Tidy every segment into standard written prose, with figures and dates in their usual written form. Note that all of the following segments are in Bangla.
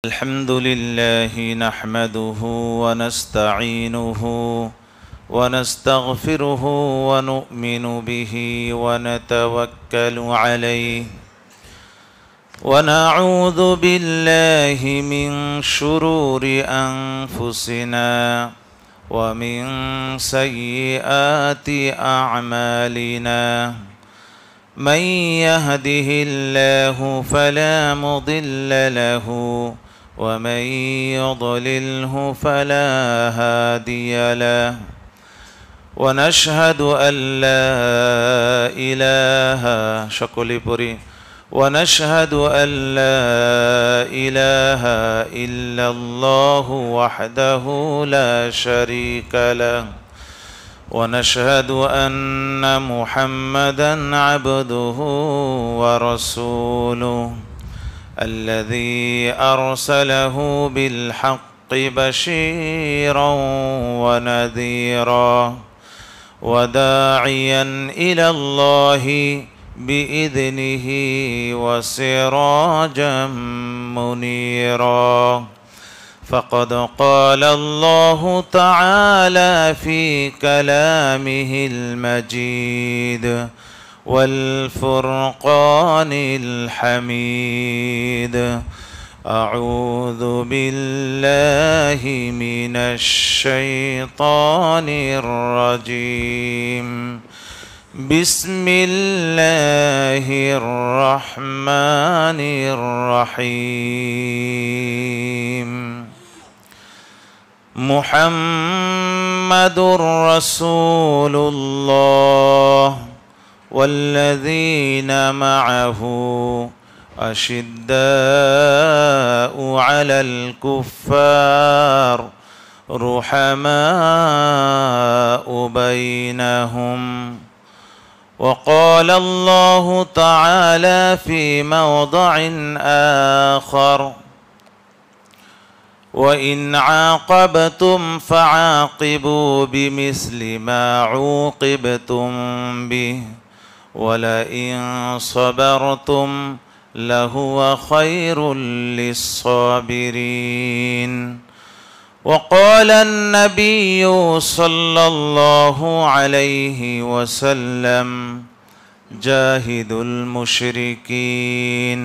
الحمد لله نحمده ونستعينه ونستغفره ونؤمن به ونتوكل عليه ونعوذ بالله من شرور أنفسنا ومن سيئات أعمالنا من يهده الله فلا مضل له ومن يضلله فلا هادي له ونشهد أن لا إله ونشهد أن لا إله إلا الله وحده لا شريك له ونشهد أن محمدًا عبده ورسوله الذي أرسله بالحق بشيرًا ونذيرًا وداعيًا إلى الله بإذنه وسراجًا منيرًا فقد قال الله تعالى في كلامه المجيد والفرقان الحميد أعوذ بالله من الشيطان الرجيم بسم الله الرحمن الرحيم محمد رسول الله والذين معه أشداء على الكفار رحماء بينهم وقال الله تعالى في موضع آخر وإن عاقبتم فعاقبوا بمثل ما عوقبتم به ولئن صبرتم لهو خير للصابرين وقال النبي صلى الله عليه وسلم جاهدوا المشركين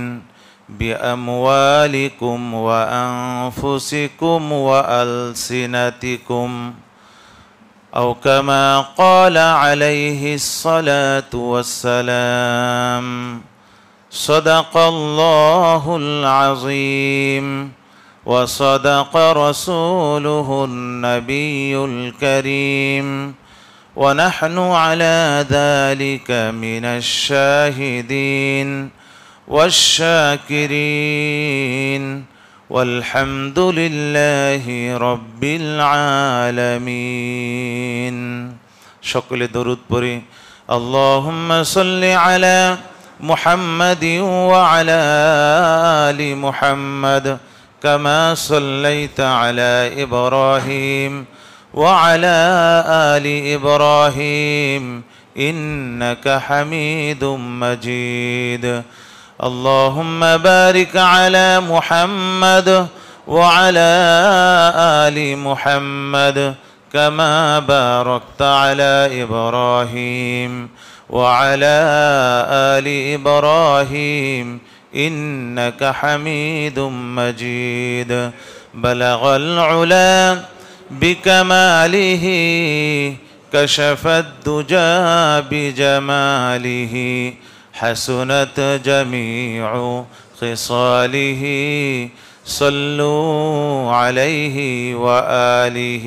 بأموالكم وأنفسكم وألسنتكم أو كما قال عليه الصلاة والسلام صدق الله العظيم وصدق رسوله النبي الكريم ونحن على ذلك من الشاهدين والشاكرين والحمد لله رب العالمين شكل درود بري اللهم صل على محمد وعلى آل محمد كما صليت على إبراهيم وعلى آل إبراهيم إنك حميد مجيد اللهم بارك على محمد وعلى آل محمد كما باركت على إبراهيم وعلى آل إبراهيم إنك حميد مجيد بلغ العلا بكماله كشف الدجى بجماله حسنت جميع خصاله صلوا عليه وآله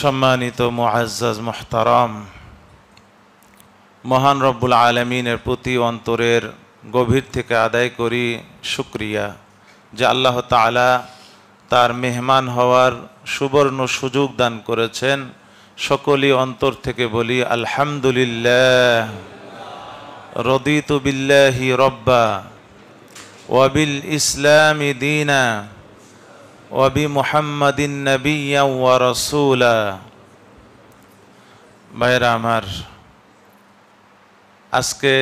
সম্মানিত মুআজ্জাজ মুহতারাম মহান রব্বুল আলামিনের প্রতি অন্তরের গভীর থেকে আদায় করি শুকরিয়া যে আল্লাহ তাআলা তার মেহমান হওয়ার সুবর্ণ সুযোগ দান করেছেন সকলেই অন্তর থেকে বলি আলহামদুলিল্লাহ রদিতু বিল্লাহি রব্বা ওয়া বিল ইসলামি দীনা ওয়া বি মুহাম্মাদিন নাবিয়্যা ওয়া রাসূলা ভাইরা আমার আজকে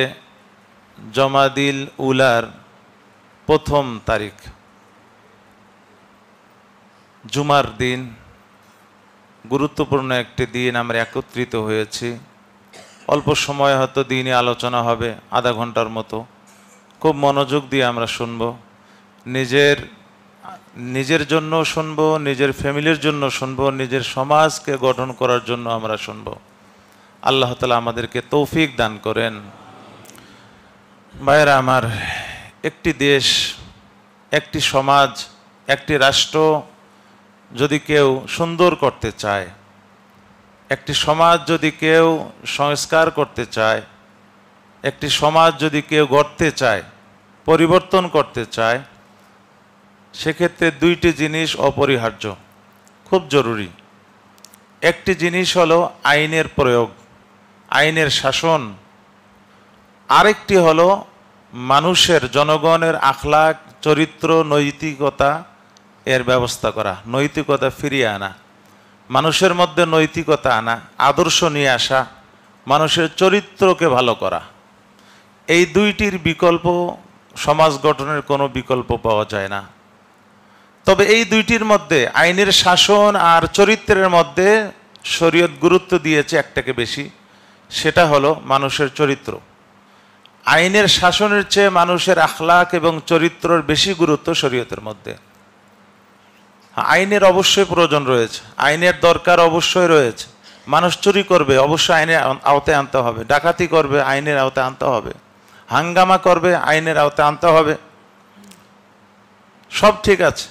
জমাদিল উলার প্রথম তারিখ, জুমার দিন, গুরুত্বপূর্ণ একটি দিন। আমরা একত্রিত হয়েছি। অল্প সময় হয়তো দিনে আলোচনা হবে, আধা ঘন্টার মতো। খুব মনোযোগ দিয়ে আমরা শুনব। নিজের জন্য শুনব, নিজের ফ্যামিলির জন্য শুনব, নিজের সমাজকে গঠন করার জন্য আমরা শুনব। আল্লাহ তাআলা আমাদেরকে তৌফিক দান করেন। ভাইরা আমার, একটি দেশ, একটি সমাজ, একটি রাষ্ট্র যদি কেউ সুন্দর করতে চায়, একটি সমাজ যদি কেউ সংস্কার করতে চায়, একটি সমাজ যদি কেউ গড়তে চায়, পরিবর্তন করতে চায়, সেক্ষেত্রে দুইটি জিনিস অপরিহার্য, খুব জরুরি। একটি জিনিস হলো আইনের প্রয়োগ, আইনের শাসন। আরেকটি হলো মানুষের, জনগণের আখলাক, চরিত্র, নৈতিকতা এর ব্যবস্থা করা, নৈতিকতা ফিরিয়ে আনা, মানুষের মধ্যে নৈতিকতা আনা, আদর্শ নিয়ে আসা, মানুষের চরিত্রকে ভালো করা। এই দুইটির বিকল্প, সমাজ গঠনের কোনো বিকল্প পাওয়া যায় না। তবে এই দুইটির মধ্যে, আইনের শাসন আর চরিত্রের মধ্যে শরীয়ত গুরুত্ব দিয়েছে একটাকে বেশি, সেটা হলো মানুষের চরিত্র। আইনের শাসনের চেয়ে মানুষের আখলাক এবং চরিত্রের বেশি গুরুত্ব শরীয়তের মধ্যে। আইনের অবশ্যই প্রয়োজন রয়েছে, আইনের দরকার অবশ্যই রয়েছে। মানুষ চুরি করবে, অবশ্যই আইনের আওতায় আনতে হবে। ডাকাতি করবে, আইনের আওতায় আনতে হবে। হাঙ্গামা করবে, আইনের আওতায় আনতে হবে। সব ঠিক আছে,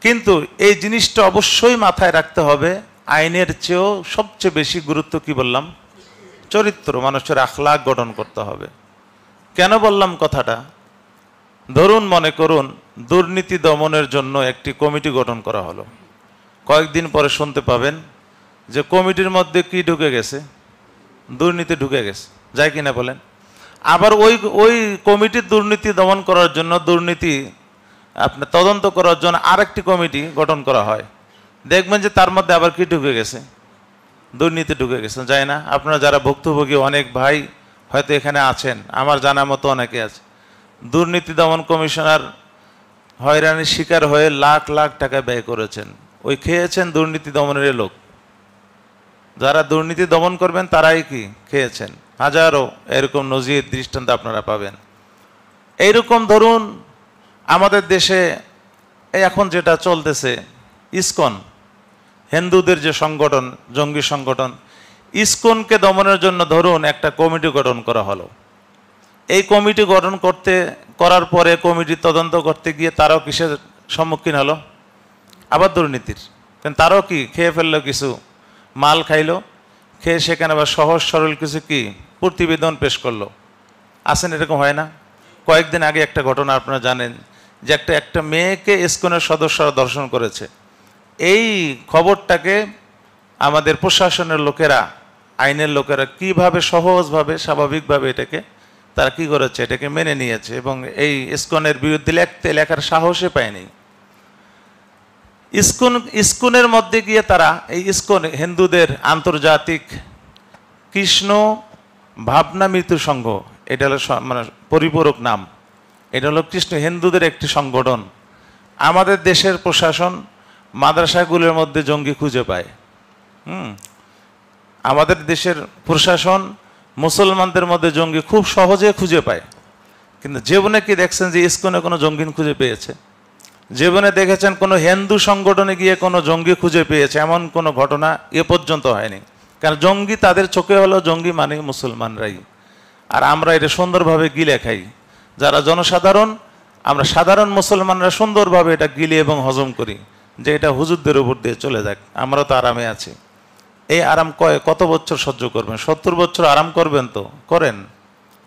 কিন্তু এই জিনিসটা অবশ্যই মাথায় রাখতে হবে, আইনের চেয়েও সবচেয়ে বেশি গুরুত্ব কি বললাম? চরিত্র, মানুষের আখলাক গঠন করতে হবে। কেন বললাম কথাটা? ধরুন, মনে করুন দুর্নীতি দমনের জন্য একটি কমিটি গঠন করা হলো। কয়েকদিন পরে শুনতে পাবেন যে কমিটির মধ্যে কি ঢুকে গেছে? দুর্নীতি ঢুকে গেছে, যায় কিনা বলেন? আবার ওই কমিটির দুর্নীতি দমন করার জন্য, দুর্নীতি আপনার তদন্ত করার জন্য আরেকটি কমিটি গঠন করা হয়। দেখবেন যে তার মধ্যে আবার কি ঢুকে গেছে? দুর্নীতি ঢুকে গেছে, যায় না? আপনারা যারা ভুক্তভোগী অনেক ভাই হয়তো এখানে আছেন, আমার জানা মতো অনেকে আছে। দুর্নীতি দমন কমিশনার হয়রানির শিকার হয়ে লাখ লাখ টাকা ব্যয় করেছেন, ওই খেয়েছেন দুর্নীতি দমনের লোক। যারা দুর্নীতি দমন করবেন তারাই কি খেয়েছেন। হাজারো এরকম নজির, দৃষ্টান্ত আপনারা পাবেন। এইরকম ধরুন আমাদের দেশে এখন যেটা চলতেছে, ইসকন, হিন্দুদের যে সংগঠন, জঙ্গি সংগঠন, ইসকনকে দমনের জন্য ধরুন একটা কমিটি গঠন করা হলো। এই কমিটি গঠন করার পরে কমিটি তদন্ত করতে গিয়ে তারাও কিসের সম্মুখীন হলো? আবার দুর্নীতির। কিন্তু তারাও কি খেয়ে ফেললো, কিছু মাল খাইলো, খেয়ে সেখানে আবার সহজ সরল কিছু কি প্রতিবেদন পেশ করলো। আসেন, এরকম হয় না? কয়েকদিন আগে একটা ঘটনা আপনারা জানেন যে একটা মেয়েকে ইসকনের সদস্যরা ধর্ষণ করেছে। এই খবরটাকে আমাদের প্রশাসনের লোকেরা, আইনের লোকেরা কিভাবে সহজভাবে, স্বাভাবিকভাবে এটাকে তারা কি করেছে, এটাকে মেনে নিয়েছে এবং এই ইসকনের বিরুদ্ধে লেখার সাহসে পায়নি। ইসকনের মধ্যে গিয়ে তারা, এই ইসকন হিন্দুদের আন্তর্জাতিক কৃষ্ণ ভাবনা মৃত্যু সংঘ, এটা হলো মানে পরিপূরক নাম। এটা হলো কৃষ্ণ হিন্দুদের একটি সংগঠন। আমাদের দেশের প্রশাসন মাদ্রাসাগুলোর মধ্যে জঙ্গি খুঁজে পায়। আমাদের দেশের প্রশাসন মুসলমানদের মধ্যে জঙ্গি খুব সহজে খুঁজে পায়। কিন্তু জীবনে কি দেখছেন যে ইসকনে কোনো জঙ্গি খুঁজে পেয়েছে? জীবনে দেখেছেন কোনো হিন্দু সংগঠনে গিয়ে কোনো জঙ্গি খুঁজে পেয়েছে? এমন কোনো ঘটনা এ পর্যন্ত হয়নি। কারণ জঙ্গি তাদের চোখে হলো জঙ্গি মানে মুসলমানরাই, আর আমরা এটা সুন্দরভাবে গিলে খাই। যারা জনসাধারণ, আমরা সাধারণ মুসলমানরা সুন্দরভাবে এটা গিলে এবং হজম করি যে এটা হুজুরদের উপর দিয়ে চলে যাক, আমরা তো আরামে আছি। এই আরাম কত বছর সহ্য করবেন? 70 বছর আরাম করবেন তো করেন,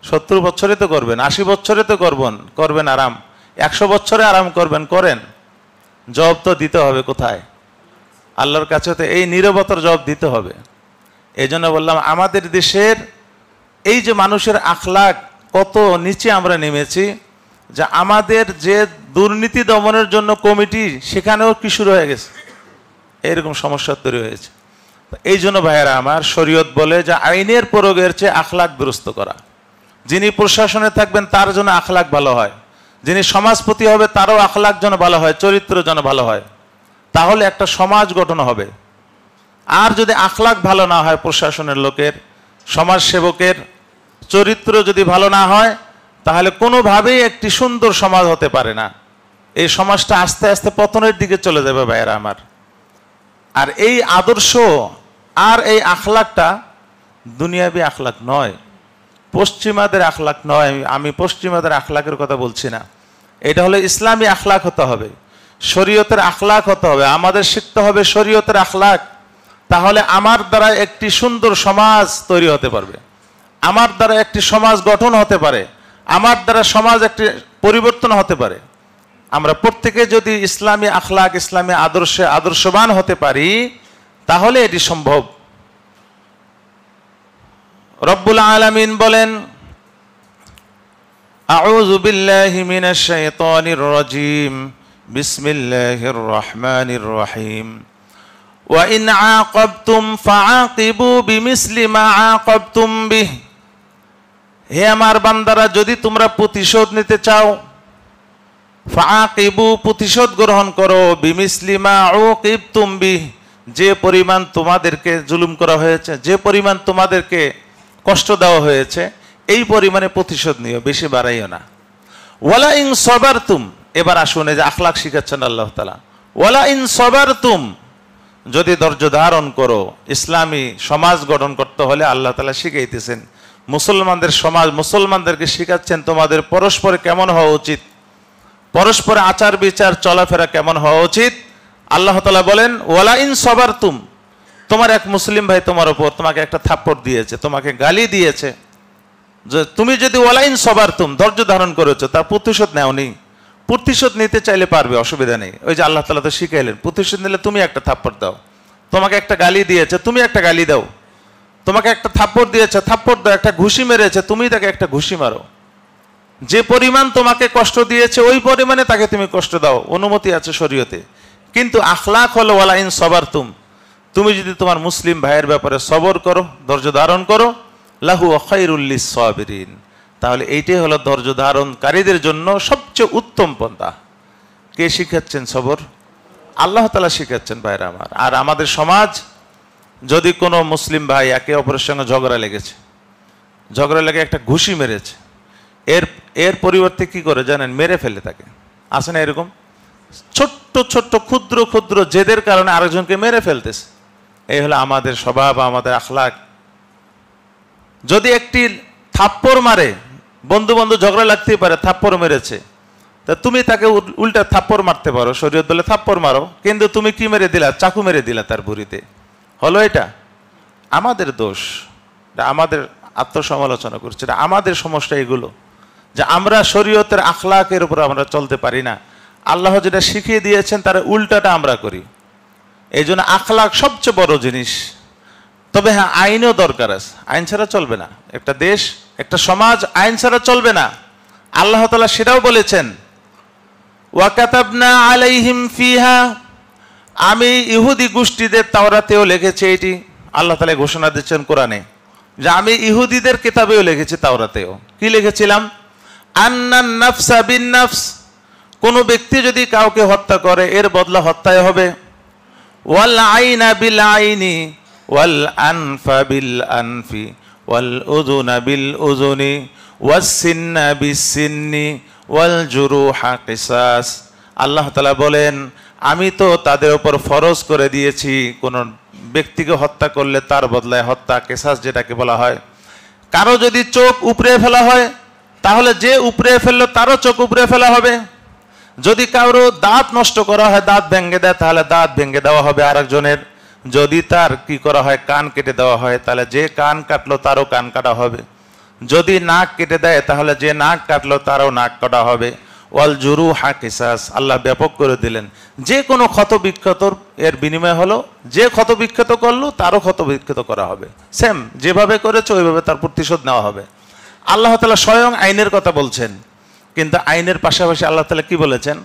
70 বছরে তো করবেন, 80 বছরে তো করবেন আরাম, 100 বছরে আরাম করবেন, করেন। জবাব তো দিতে হবে কোথায়? আল্লাহর কাছে তো এই নীরবতার জবাব দিতে হবে। এই জন্য বললাম, আমাদের দেশের এই যে মানুষের আখলাক কত নিচে আমরা নেমেছি, যে আমাদের যে দুর্নীতি দমনের জন্য কমিটি, সেখানেও কি শুরু হয়ে গেছে, এরকম সমস্যা তৈরি হয়েছে। এই জন্য ভাইয়েরা আমার, শরীয়ত বলে যে আইনের প্রয়োগের চেয়ে আখলাক দুরুস্ত করা। যিনি প্রশাসনে থাকবেন তার জন্য আখলাক ভালো হয়, যিনি সমাজপতি হবে তারও আখলাক যেন ভালো হয়, চরিত্র যেন ভালো হয়, তাহলে একটা সমাজ গঠন হবে। আর যদি আখলাক ভালো না হয়, প্রশাসনের লোকের, সমাজ সেবকের চরিত্র যদি ভালো না হয়, তাহলে কোনোভাবেই একটি সুন্দর সমাজ হতে পারে না। এই সমাজটা আস্তে আস্তে পতনের দিকে চলে যাবে ভাইয়েরা আমার। আর এই আদর্শ আর এই আখলাকটা দুনিয়াবি আখলাক নয়, পশ্চিমাদের আখলাক নয়। আমি পশ্চিমাদের আখলাকের কথা বলছি না, এটা হলো ইসলামী আখলাক হতে হবে, শরীয়তের আখলাক হতে হবে। আমাদের শিখতে হবে শরীয়তের আখলাক, তাহলে আমার দ্বারা একটি সুন্দর সমাজ তৈরি হতে পারবে, আমার দ্বারা একটি সমাজ গঠন হতে পারে, আমার দ্বারা সমাজ একটি পরিবর্তন হতে পারে। আমরা প্রত্যেকে যদি ইসলামী আখলাক, ইসলামী আদর্শে আদর্শবান হতে পারি, তাহলে এটি সম্ভব। রব্বুল আলামিন বলেন, আউযু বিল্লাহি মিনাশ শাইতানির রাজীম, বিসমিল্লাহির রহমানির রহিম, ওয়া ইন আকাবতুম ফাআকিবু বিমিসলি মা আকাবতুম বিহ। হে আমার বান্দারা, যদি তোমরা প্রতিশোধ নিতে চাও, ফাআকিবু প্রতিশোধ গ্রহণ করো, বিমিসলি মা উকিবতুম বিহ, যে পরিমাণ তোমাদেরকে জুলুম করা হয়েছে, যে পরিমাণ তোমাদেরকে কষ্ট দেওয়া হয়েছে, এই পরিমাণে প্রতিশোধ নিও, বেশি বাড়াইও না। ওয়ালা ইন সাবারতুম, এবার আসুন এই যে আখলাক শিখাচ্ছেন আল্লাহ তাআলা। ওয়ালা ইন সাবারতুম, যদি ধৈর্য ধারণ করো। ইসলামী সমাজ গঠন করতে হলে আল্লাহ তাআলা শিখাইতেছেন, মুসলমানদের সমাজ, মুসলমানদেরকে শিখাচ্ছেন তোমাদের পরস্পরে কেমন হওয়া উচিত, পরস্পরে আচার বিচার চলাফেরা কেমন হওয়া উচিত। আল্লাহ তাআলা বলেন, ওয়ালা ইন সাবারতুম, তোমার এক মুসলিম ভাই তোমার উপর তোমাকে একটা থাপ্পড় দিয়েছে, তোমাকে গালি দিয়েছে, যে তুমি যদি ওয়ালা ইন সাবারতুম ধৈর্য ধারণ করেছো, তার প্রতিশোধ নেওনি, প্রতিশোধ নিতে চাইলে পারবে, অসুবিধা নেই। ওই যে আল্লাহ তাআলা তো শিখাইলেন, প্রতিশোধ নিলে তুমি একটা থাপ্পড় দাও, তোমাকে একটা গালি দিয়েছে তুমি একটা গালি দাও, তোমাকে একটা থাপ্পড় দিয়েছে থাপ্পড় দাও, একটা ঘুষি মেরেছে তুমি তাকে একটা ঘুষি মারো। যে পরিমাণ তোমাকে কষ্ট দিয়েছে ওই পরিমাণে তাকে তুমি কষ্ট দাও, অনুমতি আছে শরীয়তে। কিন্তু আখলাক হলো ওয়ালা ইন সাবারতুম, তুমি যদি তোমার মুসলিম ভাইয়ের ব্যাপারে সবর করো, ধৈর্য ধারণ করো, লাহু খায়রুল লিস-সাবিরিন, তাহলে এইটাই হলো ধৈর্য ধারণকারীদের জন্য সবচেয়ে উত্তম পন্থা। কে শিখাচ্ছেন সবর? আল্লাহ তাআলা শিখাচ্ছেন ভাইরা আমার। আর আমাদের সমাজ, যদি কোনো মুসলিম ভাই একে অপরের সঙ্গে ঝগড়া লেগেছে, ঝগড়া লেগে একটা ঘুষি মেরেছে, এর পরিবর্তে কি করে জানেন? মেরে ফেলে তাকে। আছে না এরকম? ছোট্ট ছোট্ট ক্ষুদ্র ক্ষুদ্র জেদের কারণে আরেকজনকে মেরে ফেলতেছে। এই হলো আমাদের স্বভাব, আমাদের আখলাক। যদি একটি থাপ্পড় মারে, বন্ধু বন্ধু ঝগড়া লাগতেই পারে, থাপ্পড় মেরেছে, তা তুমি তাকে উল্টা থাপ্পড় মারতে পারো, শরীয়ত বলে থাপ্পড় মারো, কিন্তু তুমি কি মেরে দিলা? চাকু মেরে দিলা তার ভুঁড়িতে। হলো এটা আমাদের দোষ, আমাদের আত্মসমালোচনা করছে, আমাদের সমস্যা এগুলো যে আমরা শরীয়তের আখলাকের উপর আমরা চলতে পারি না। আল্লাহ যেটা শিখিয়ে দিয়েছেন তার উল্টাটা আমরা করি। এই জন্য আখলাক সবচেয়ে বড় জিনিস। তবে হ্যাঁ, আইনও দরকার আছে, আইন ছাড়া চলবে না। একটা দেশ, একটা সমাজ আইন ছাড়া চলবে না। আল্লাহ তাআলা সেটাও বলেছেন, ওয়া কাতাবনা আলাইহিম ফিহা, আমি ইহুদি গোষ্ঠীদের তাওরাতেও লিখেছি। এটি আল্লাহ তাআলা ঘোষণা দিচ্ছেন কোরআনে, যে আমি ইহুদিদের কিতাবেও লিখেছি, তাওরাতেও। কি লিখেছিলাম? আন্নান নাফসা বিন নাফস, কোন ব্যক্তি যদি কাউকে হত্যা করে এর বদলা হত্যাই হবে। ওয়াল আইনা বিল আইনি ওয়াল আনফা বিল আনফি ওয়াল উযুনা বিল উযুনি ওয়াস সিন্না বিস সিন্নি ওয়াল জুরুহা কিসাস। আল্লাহ তাআলা বলেন, আমি তো তাদের উপর ফরজ করে দিয়েছি, কোন ব্যক্তিকে হত্যা করলে তার বদলায় হত্যা, কিসাস যেটাকে বলা হয়। কারো যদি চোখ উপড়ে ফেলা হয়, তাহলে যে উপড়ে ফেললো তারও চোখ উপড়ে ফেলা হবে। যদি কারো দাঁত নষ্ট করা হয়, দাঁত ভেঙে দেয়, তাহলে দাঁত ভেঙে দেওয়া হবে আরেকজনের। যদি তার কি করা হয়, কান কেটে দেওয়া হয়, তাহলে যে কান কাটলো তারও কান কাটা হবে। যদি নাক কেটে দেয়, তাহলে যে নাক কাটলো তারও নাক কাটা হবে। ওয়াল জুরুহা কিসাস, আল্লাহ ব্যাপক করে দিলেন। যে কোনো ক্ষত বিক্ষত এর বিনিময় হলো, যে ক্ষত বিক্ষত করলো তারও ক্ষত বিক্ষত করা হবে। সেম যেভাবে করেছে ওইভাবে তার প্রতিশোধ নেওয়া হবে। আল্লাহ তাআলা স্বয়ং আইনের কথা বলছেন, কিন্তু আইনের পাশাপাশি আল্লাহ তাআলা কি বলেছেন?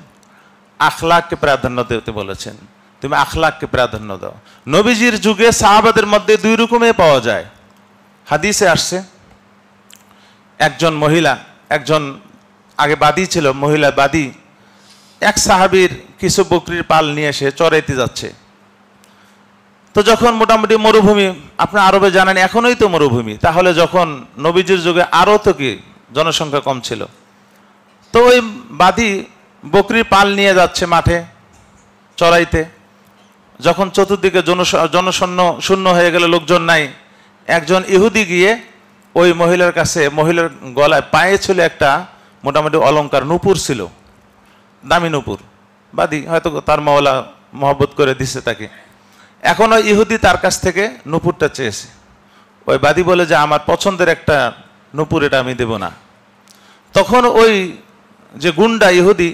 আখলাককে প্রাধান্য দিতে বলেছেন। তুমি আখলাককে প্রাধান্য দাও। নবীজির যুগে সাহাবাদের মধ্যে দুই রকমের পাওয়া যায়। হাদিসে আসছে, একজন মহিলা একজন আগে বাদী ছিল, মহিলা বাদী, এক সাহাবীর কিছু বকরির পাল নিয়ে এসে চড়াইতে যাচ্ছে। তো যখন মোটামুটি মরুভূমি, আপনার আরবে জানেন এখনোই তো মরুভূমি, তাহলে যখন নবীজির যুগে আরও তো কি জনসংখ্যা কম ছিল, তো ওই বাদী বকরির পাল নিয়ে যাচ্ছে মাঠে চড়াইতে। যখন চতুর্দিকে শূন্য হয়ে গেল, লোকজন নাই, একজন ইহুদি গিয়ে ওই মহিলার কাছে, মহিলার গলায় পায়ে ছিল একটা মোটামুটি অলংকার, নূপুর ছিল, দামি নূপুর, বাদী হয়তো তার মওলা মহব্বত করে দিছে তাকে। এখন ওই ইহুদি তার কাছ থেকে নূপুরটা চেয়েছে। ওই বাদী বলে যে আমার পছন্দের একটা নূপুর, এটা আমি দেব না। তখন ওই যে গুন্ডা ইহুদি,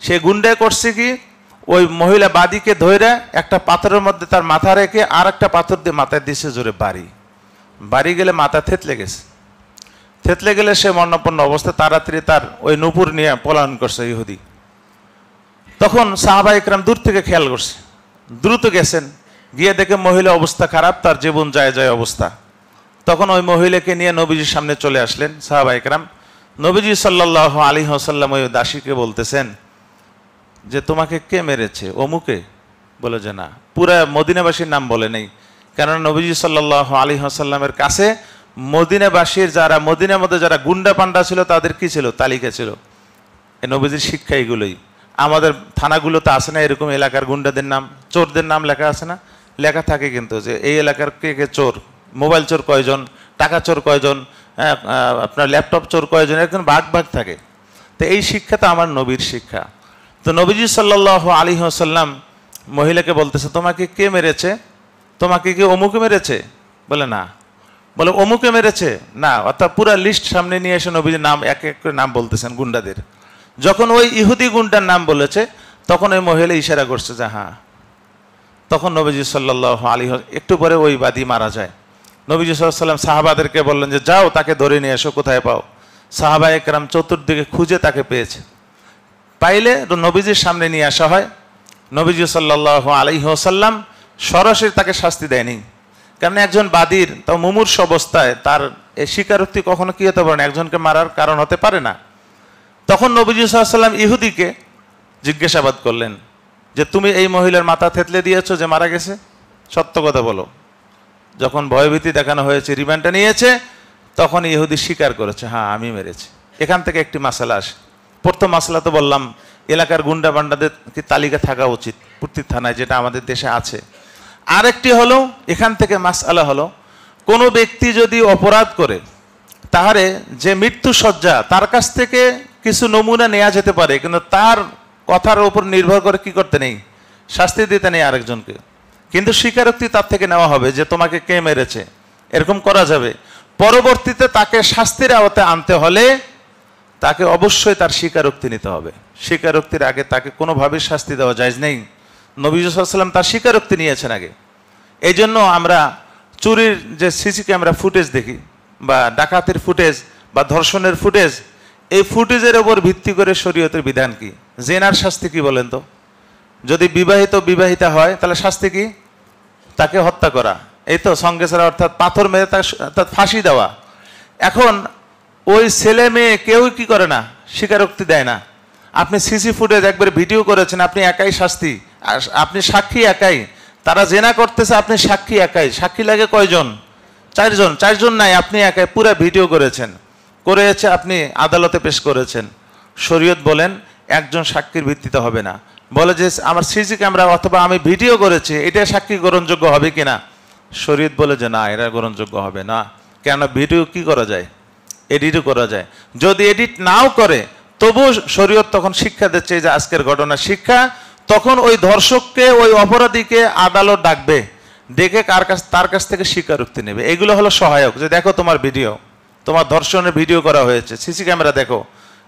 সে গুন্ডায় করছে কি, ওই মহিলা বাদীকে ধরে একটা পাথরের মধ্যে তার মাথা রেখে আর একটা পাথর দিয়ে মাথায় দিছে জোরে বাড়ি গেলে মাথা থেতলে গেছে। থেতলে গেলে সে মরণাপন্ন অবস্থা, তাড়াতাড়ি তার ওই নূপুর নিয়ে পলায়ন করছে ইহুদি। তখন সাহাবা ইকরাম দূর থেকে খেয়াল করছে, দ্রুত গেছেন, গিয়ে দেখে মহিলা অবস্থা খারাপ, তার জীবন যায় অবস্থা। তখন ওই মহিলাকে নিয়ে নবীজির সামনে চলে আসলেন সাহাবা ইকরাম। নবীজি সাল্লাল্লাহু আলাইহি ওয়াসাল্লাম ওই দাসীকে বলতেছেন যে তোমাকে কে মেরেছে? অমুকে। বলে যে না, পুরা মদিনাবাসীর নাম বলে নেই, কেননা নবীজি সাল্লাল্লাহু আলাইহি ওয়াসাল্লামের কাছে মদিনাবাসীর যারা, মদিনার মধ্যে যারা গুন্ডা পান্ডা ছিল তাদের কি ছিল, তালিকা ছিল। এই নবীজির শিক্ষা এগুলোই। আমাদের থানাগুলোতে আছে না এরকম এলাকার গুন্ডাদের নাম, চোরদের নাম লেখা আছে না? লেখা থাকে কিন্তু, যে এই এলাকার কে কে চোর, মোবাইল চোর কয়জন, টাকা চোর কয়জন, আপনার ল্যাপটপ চোর কয়জন, এরকম ভাগ থাকে। তো এই শিক্ষা তো আমার নবীর শিক্ষা। তো নবীজি সাল্লাল্লাহু আলাইহি ওয়াসাল্লাম মহিলাকে বলতেছে তোমাকে কে মেরেছে? তোমাকে কি অমুকে মেরেছে? বলে না। বলে অমুকে মেরেছে? না। অর্থাৎ পুরা লিস্ট সামনে নিয়ে এসে নবীজির নাম এক এক করে নাম বলতেছেন গুন্ডাদের। যখন ওই ইহুদি গুন্ডার নাম বলেছে তখন ওই মহিলা ইশারা করছে যে হ্যাঁ। তখন নবীজি সাল্লাল্লাহু আলাইহি, একটু পরে ওই বাদী মারা যায়। নবীজি সাল্লাল্লাহু আলাইহি ওয়াসাল্লাম সাহাবাদেরকে বললেন যে যাও তাকে ধরে নিয়ে এসো, কোথায় পাও? সাহাবা একরাম চতুর্দিকে খুঁজে তাকে পেয়েছে। পাইলে নবীজির সামনে নিয়ে আসা হয়। নবীজি সাল্লাল্লাহু আলাইহি ওয়াসাল্লাম সরাসরি তাকে শাস্তি দেয়নি, কারণ একজন বাদীর তাও মুমূর্ষ অবস্থায় তার এই স্বীকারোক্তি কখনো কি হতে পারে না, একজনকে মারার কারণ হতে পারে না। তখন নবীজি সাল্লাল্লাহু আলাইহি ওয়াসাল্লাম ইহুদিকে জিজ্ঞাসাবাদ করলেন যে তুমি এই মহিলার মাথা থেতলে দিয়েছো যে মারা গেছে, সত্য কথা বলো। যখন ভয়ভীতি দেখানো হয়েছে, রিমান্ডে নিয়েছে, তখন ইহুদি স্বীকার করেছে হ্যাঁ আমি মেরেছি। এখান থেকে একটি মাসালা আসে। প্রথম মাসালা তো বললাম এলাকার গুন্ডা বান্ডাদের কি তালিকা থাকা উচিত প্রতি থানায়, যেটা আমাদের দেশে আছে। আরেকটি হলো, এখান থেকে মাসআলা হলো, কোনো ব্যক্তি যদি অপরাধ করে তাহলে যে মৃত্যু সজ্জা, তার কাছ থেকে কিছু নমুনা নেওয়া যেতে পারে, কিন্তু তার কথার উপর নির্ভর করে কি করতে নেই, শাস্তি দিতে নেই আরেকজনকে। কিন্তু স্বীকারোক্তি তার থেকে নেওয়া হবে যে তোমাকে কে মেরেছে, এরকম করা যাবে। পরবর্তীতে তাকে শাস্তির আওতায় আনতে হলে তাকে অবশ্যই তার স্বীকারোক্তি নিতে হবে। স্বীকারোক্তির আগে তাকে কোনোভাবেই শাস্তি দেওয়া জায়েজ নেই। নবী সাল্লাল্লাহু আলাইহি ওয়াসাল্লাম তার স্বীকারোক্তি নিয়েছেন আগে। এই জন্য আমরা চুরির যে সিসি ক্যামেরা ফুটেজ দেখি, বা ডাকাতির ফুটেজ, বা ধর্ষণের ফুটেজ, এই ফুটেজের ওপর ভিত্তি করে শরীয়তের বিধান কি? জেনার শাস্তি কি বলেন তো? যদি বিবাহিতা হয় তাহলে শাস্তি কি? তাকে হত্যা করা, এই তো সঙ্গে ছাড়া, অর্থাৎ পাথর মেরে অর্থাৎ ফাঁসি দেওয়া। এখন ওই ছেলে মেয়ে কেউ কি করে না, স্বীকারোক্তি দেয় না। আপনি সিসি ফুটেজ একবার ভিডিও করেছেন, আপনি একাই শাস্তি, আপনি সাক্ষী একাই, তারা জেনা করতেছে, আপনি সাক্ষী একাই। সাক্ষী লাগে কয়জন? চারজন নাই, আপনি একাই পুরো ভিডিও করেছেন, আপনি আদালতে পেশ করেছেন। শরীয়ত বলেন একজন সাক্ষীর ভিত্তিতে হবে না। বলে যে আমার সিসি ক্যামেরা অথবা আমি ভিডিও করেছি, এটা সাক্ষী গ্রহণযোগ্য হবে কিনা? শরীয়ত বলে যে না, এরা গ্রহণযোগ্য হবে না। কেন? ভিডিও কি করা যায়? এডিটও করা যায়। যদি এডিট নাও করে তবু শরীয়ত তখন শিক্ষা দিচ্ছে, যে আজকের ঘটনা শিক্ষা। তখন ওই ধর্ষককে, ওই অপরাধীকে আদালত ডাকবে, ডেকে তার কাছ থেকে স্বীকারোক্তি নেবে। এগুলো হলো সহায়ক, যে দেখো তোমার ভিডিও, তোমার ধর্ষণের ভিডিও করা হয়েছে, সিসি ক্যামেরা দেখো।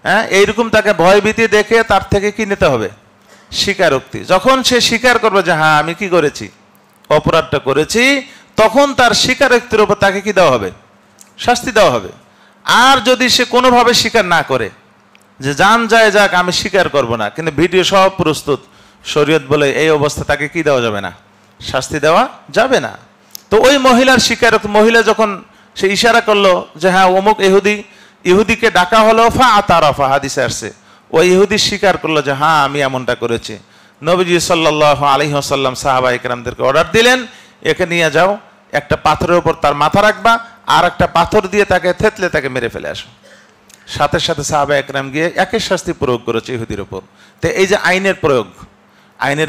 হ্যাঁ, এইরকম তাকে ভয়ভীতি দেখে তার থেকে কি নিতে হবে? স্বীকারোক্তি। যখন সে স্বীকার করবে যে হ্যাঁ আমি কি করেছি, অপরাধটা করেছি, তখন তার স্বীকারোক্তির উপর তাকে কি দেওয়া হবে? শাস্তি দেওয়া হবে। আর যদি সে কোনোভাবে স্বীকার না করে, যে জান যায় যাক আমি স্বীকার করব না, কিন্তু ভিডিও সব প্রস্তুত, শরীয়ত বলে এই অবস্থা তাকে কি দেওয়া যাবে না? শাস্তি দেওয়া যাবে না। তো ওই মহিলার স্বীকারোক্তি, মহিলা যখন সে ইশারা করলো যে হ্যাঁ অমুক ইহুদি ইহুদিকে ডাকা হলো, ফা আতারাফা, হাদিসে আসছে। ওই ইহুদি স্বীকার করলো যে হ্যাঁ আমি এমনটা করেছি। নবীজি সাল্লাল্লাহু আলাইহি ওয়াসাল্লাম সাহাবায়ে কেরামদেরকে অর্ডার দিলেন, একে নিয়ে যাও, একটা পাথরের উপর তার মাথা রাখবা, আর একটা পাথর দিয়ে তাকে থেতলে তাকে মেরে ফেলে আসো। সাথে সাথে সাহাবায়ে কেরাম গিয়ে একই শাস্তি প্রয়োগ করেছে ইহুদির উপর। তো এই যে আইনের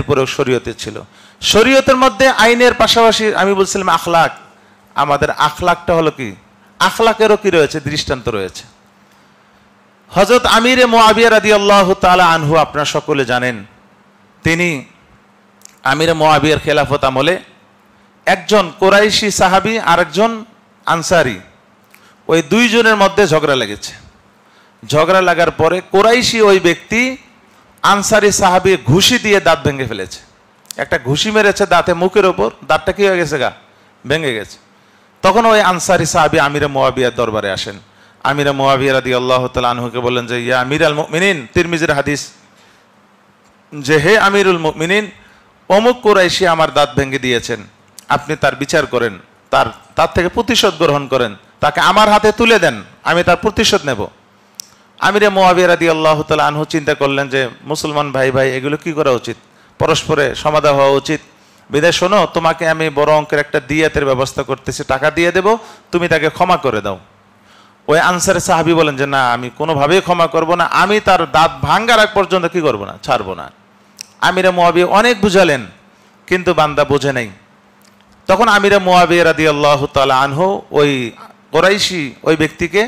প্রয়োগ শরীয়তে ছিল। শরীয়তের মধ্যে আইনের পাশাপাশি আমি বলছিলাম আখলাক, আমাদের আখলাকটা হলো কি, আখলাকেরও কি রয়েছে, দৃষ্টান্ত রয়েছে। হযরত আমিরে মুআবিয়া রাদিয়াল্লাহু তাআলা আনহু আপনারা সকলে জানেন, তিনি আমিরে মুআবিয়ার খেলাফত আমলে একজন কুরাইশি সাহাবী আর একজন আনসারী, ওই দুইজনের মধ্যে ঝগড়া লেগেছে। ঝগড়া লাগার পরে কুরাইশি ওই ব্যক্তি আনসারী সাহাবী ঘুষি দিয়ে দাঁত ভেঙে ফেলেছে। একটা ঘুষি মেরেছে দাঁতে, মুখের ওপর, দাঁতটা কি হয়ে গেছে, ভেঙে গেছে। তখন ওই আনসারী সাহাবী আমিরে মুআবিয়ার দরবারে আসেন। আমিরে মুআবিয়া রাদিয়াল্লাহু তাআলা আনহুকে বললেন যে ইয়া আমিরাল মুমিনিন, তিরমিজির হাদিস, যে হে আমিরুল মুমিনিন, অমুক কুরাইশি আমার দাঁত ভেঙে দিয়েছেন, আপনি তার বিচার করেন, তার থেকে প্রতিশোধ গ্রহণ করেন, তাকে আমার হাতে তুলে দেন, আমি তার প্রতিশোধ নেব। আমিরে মুআবিয়া রাদিয়াল্লাহু তাআলা আনহু চিন্তা করলেন যে মুসলমান ভাই ভাই এগুলো কি করা উচিত, পরস্পরে সমাধান হওয়া উচিত। বিদায় শোনো, তোমাকে আমি বড় অঙ্কের একটা দিয়াতের ব্যবস্থা করতেছি, টাকা দিয়ে দেব, তুমি তাকে ক্ষমা করে দাও। ওই আনসারী সাহাবী বলেন যে না, আমি কোনোভাবেই ক্ষমা করব না, আমি তার দাঁত ভাঙ্গার আগ পর্যন্ত কি করব না, ছাড়বো না। আমিরে মুআবিয়া অনেক বুঝালেন, কিন্তু বান্দা বোঝে নাই। তখন আমিরে মুআবিয়া রাদিয়াল্লাহু তাআলা আনহু ওই কুরাইশি ওই ব্যক্তিকে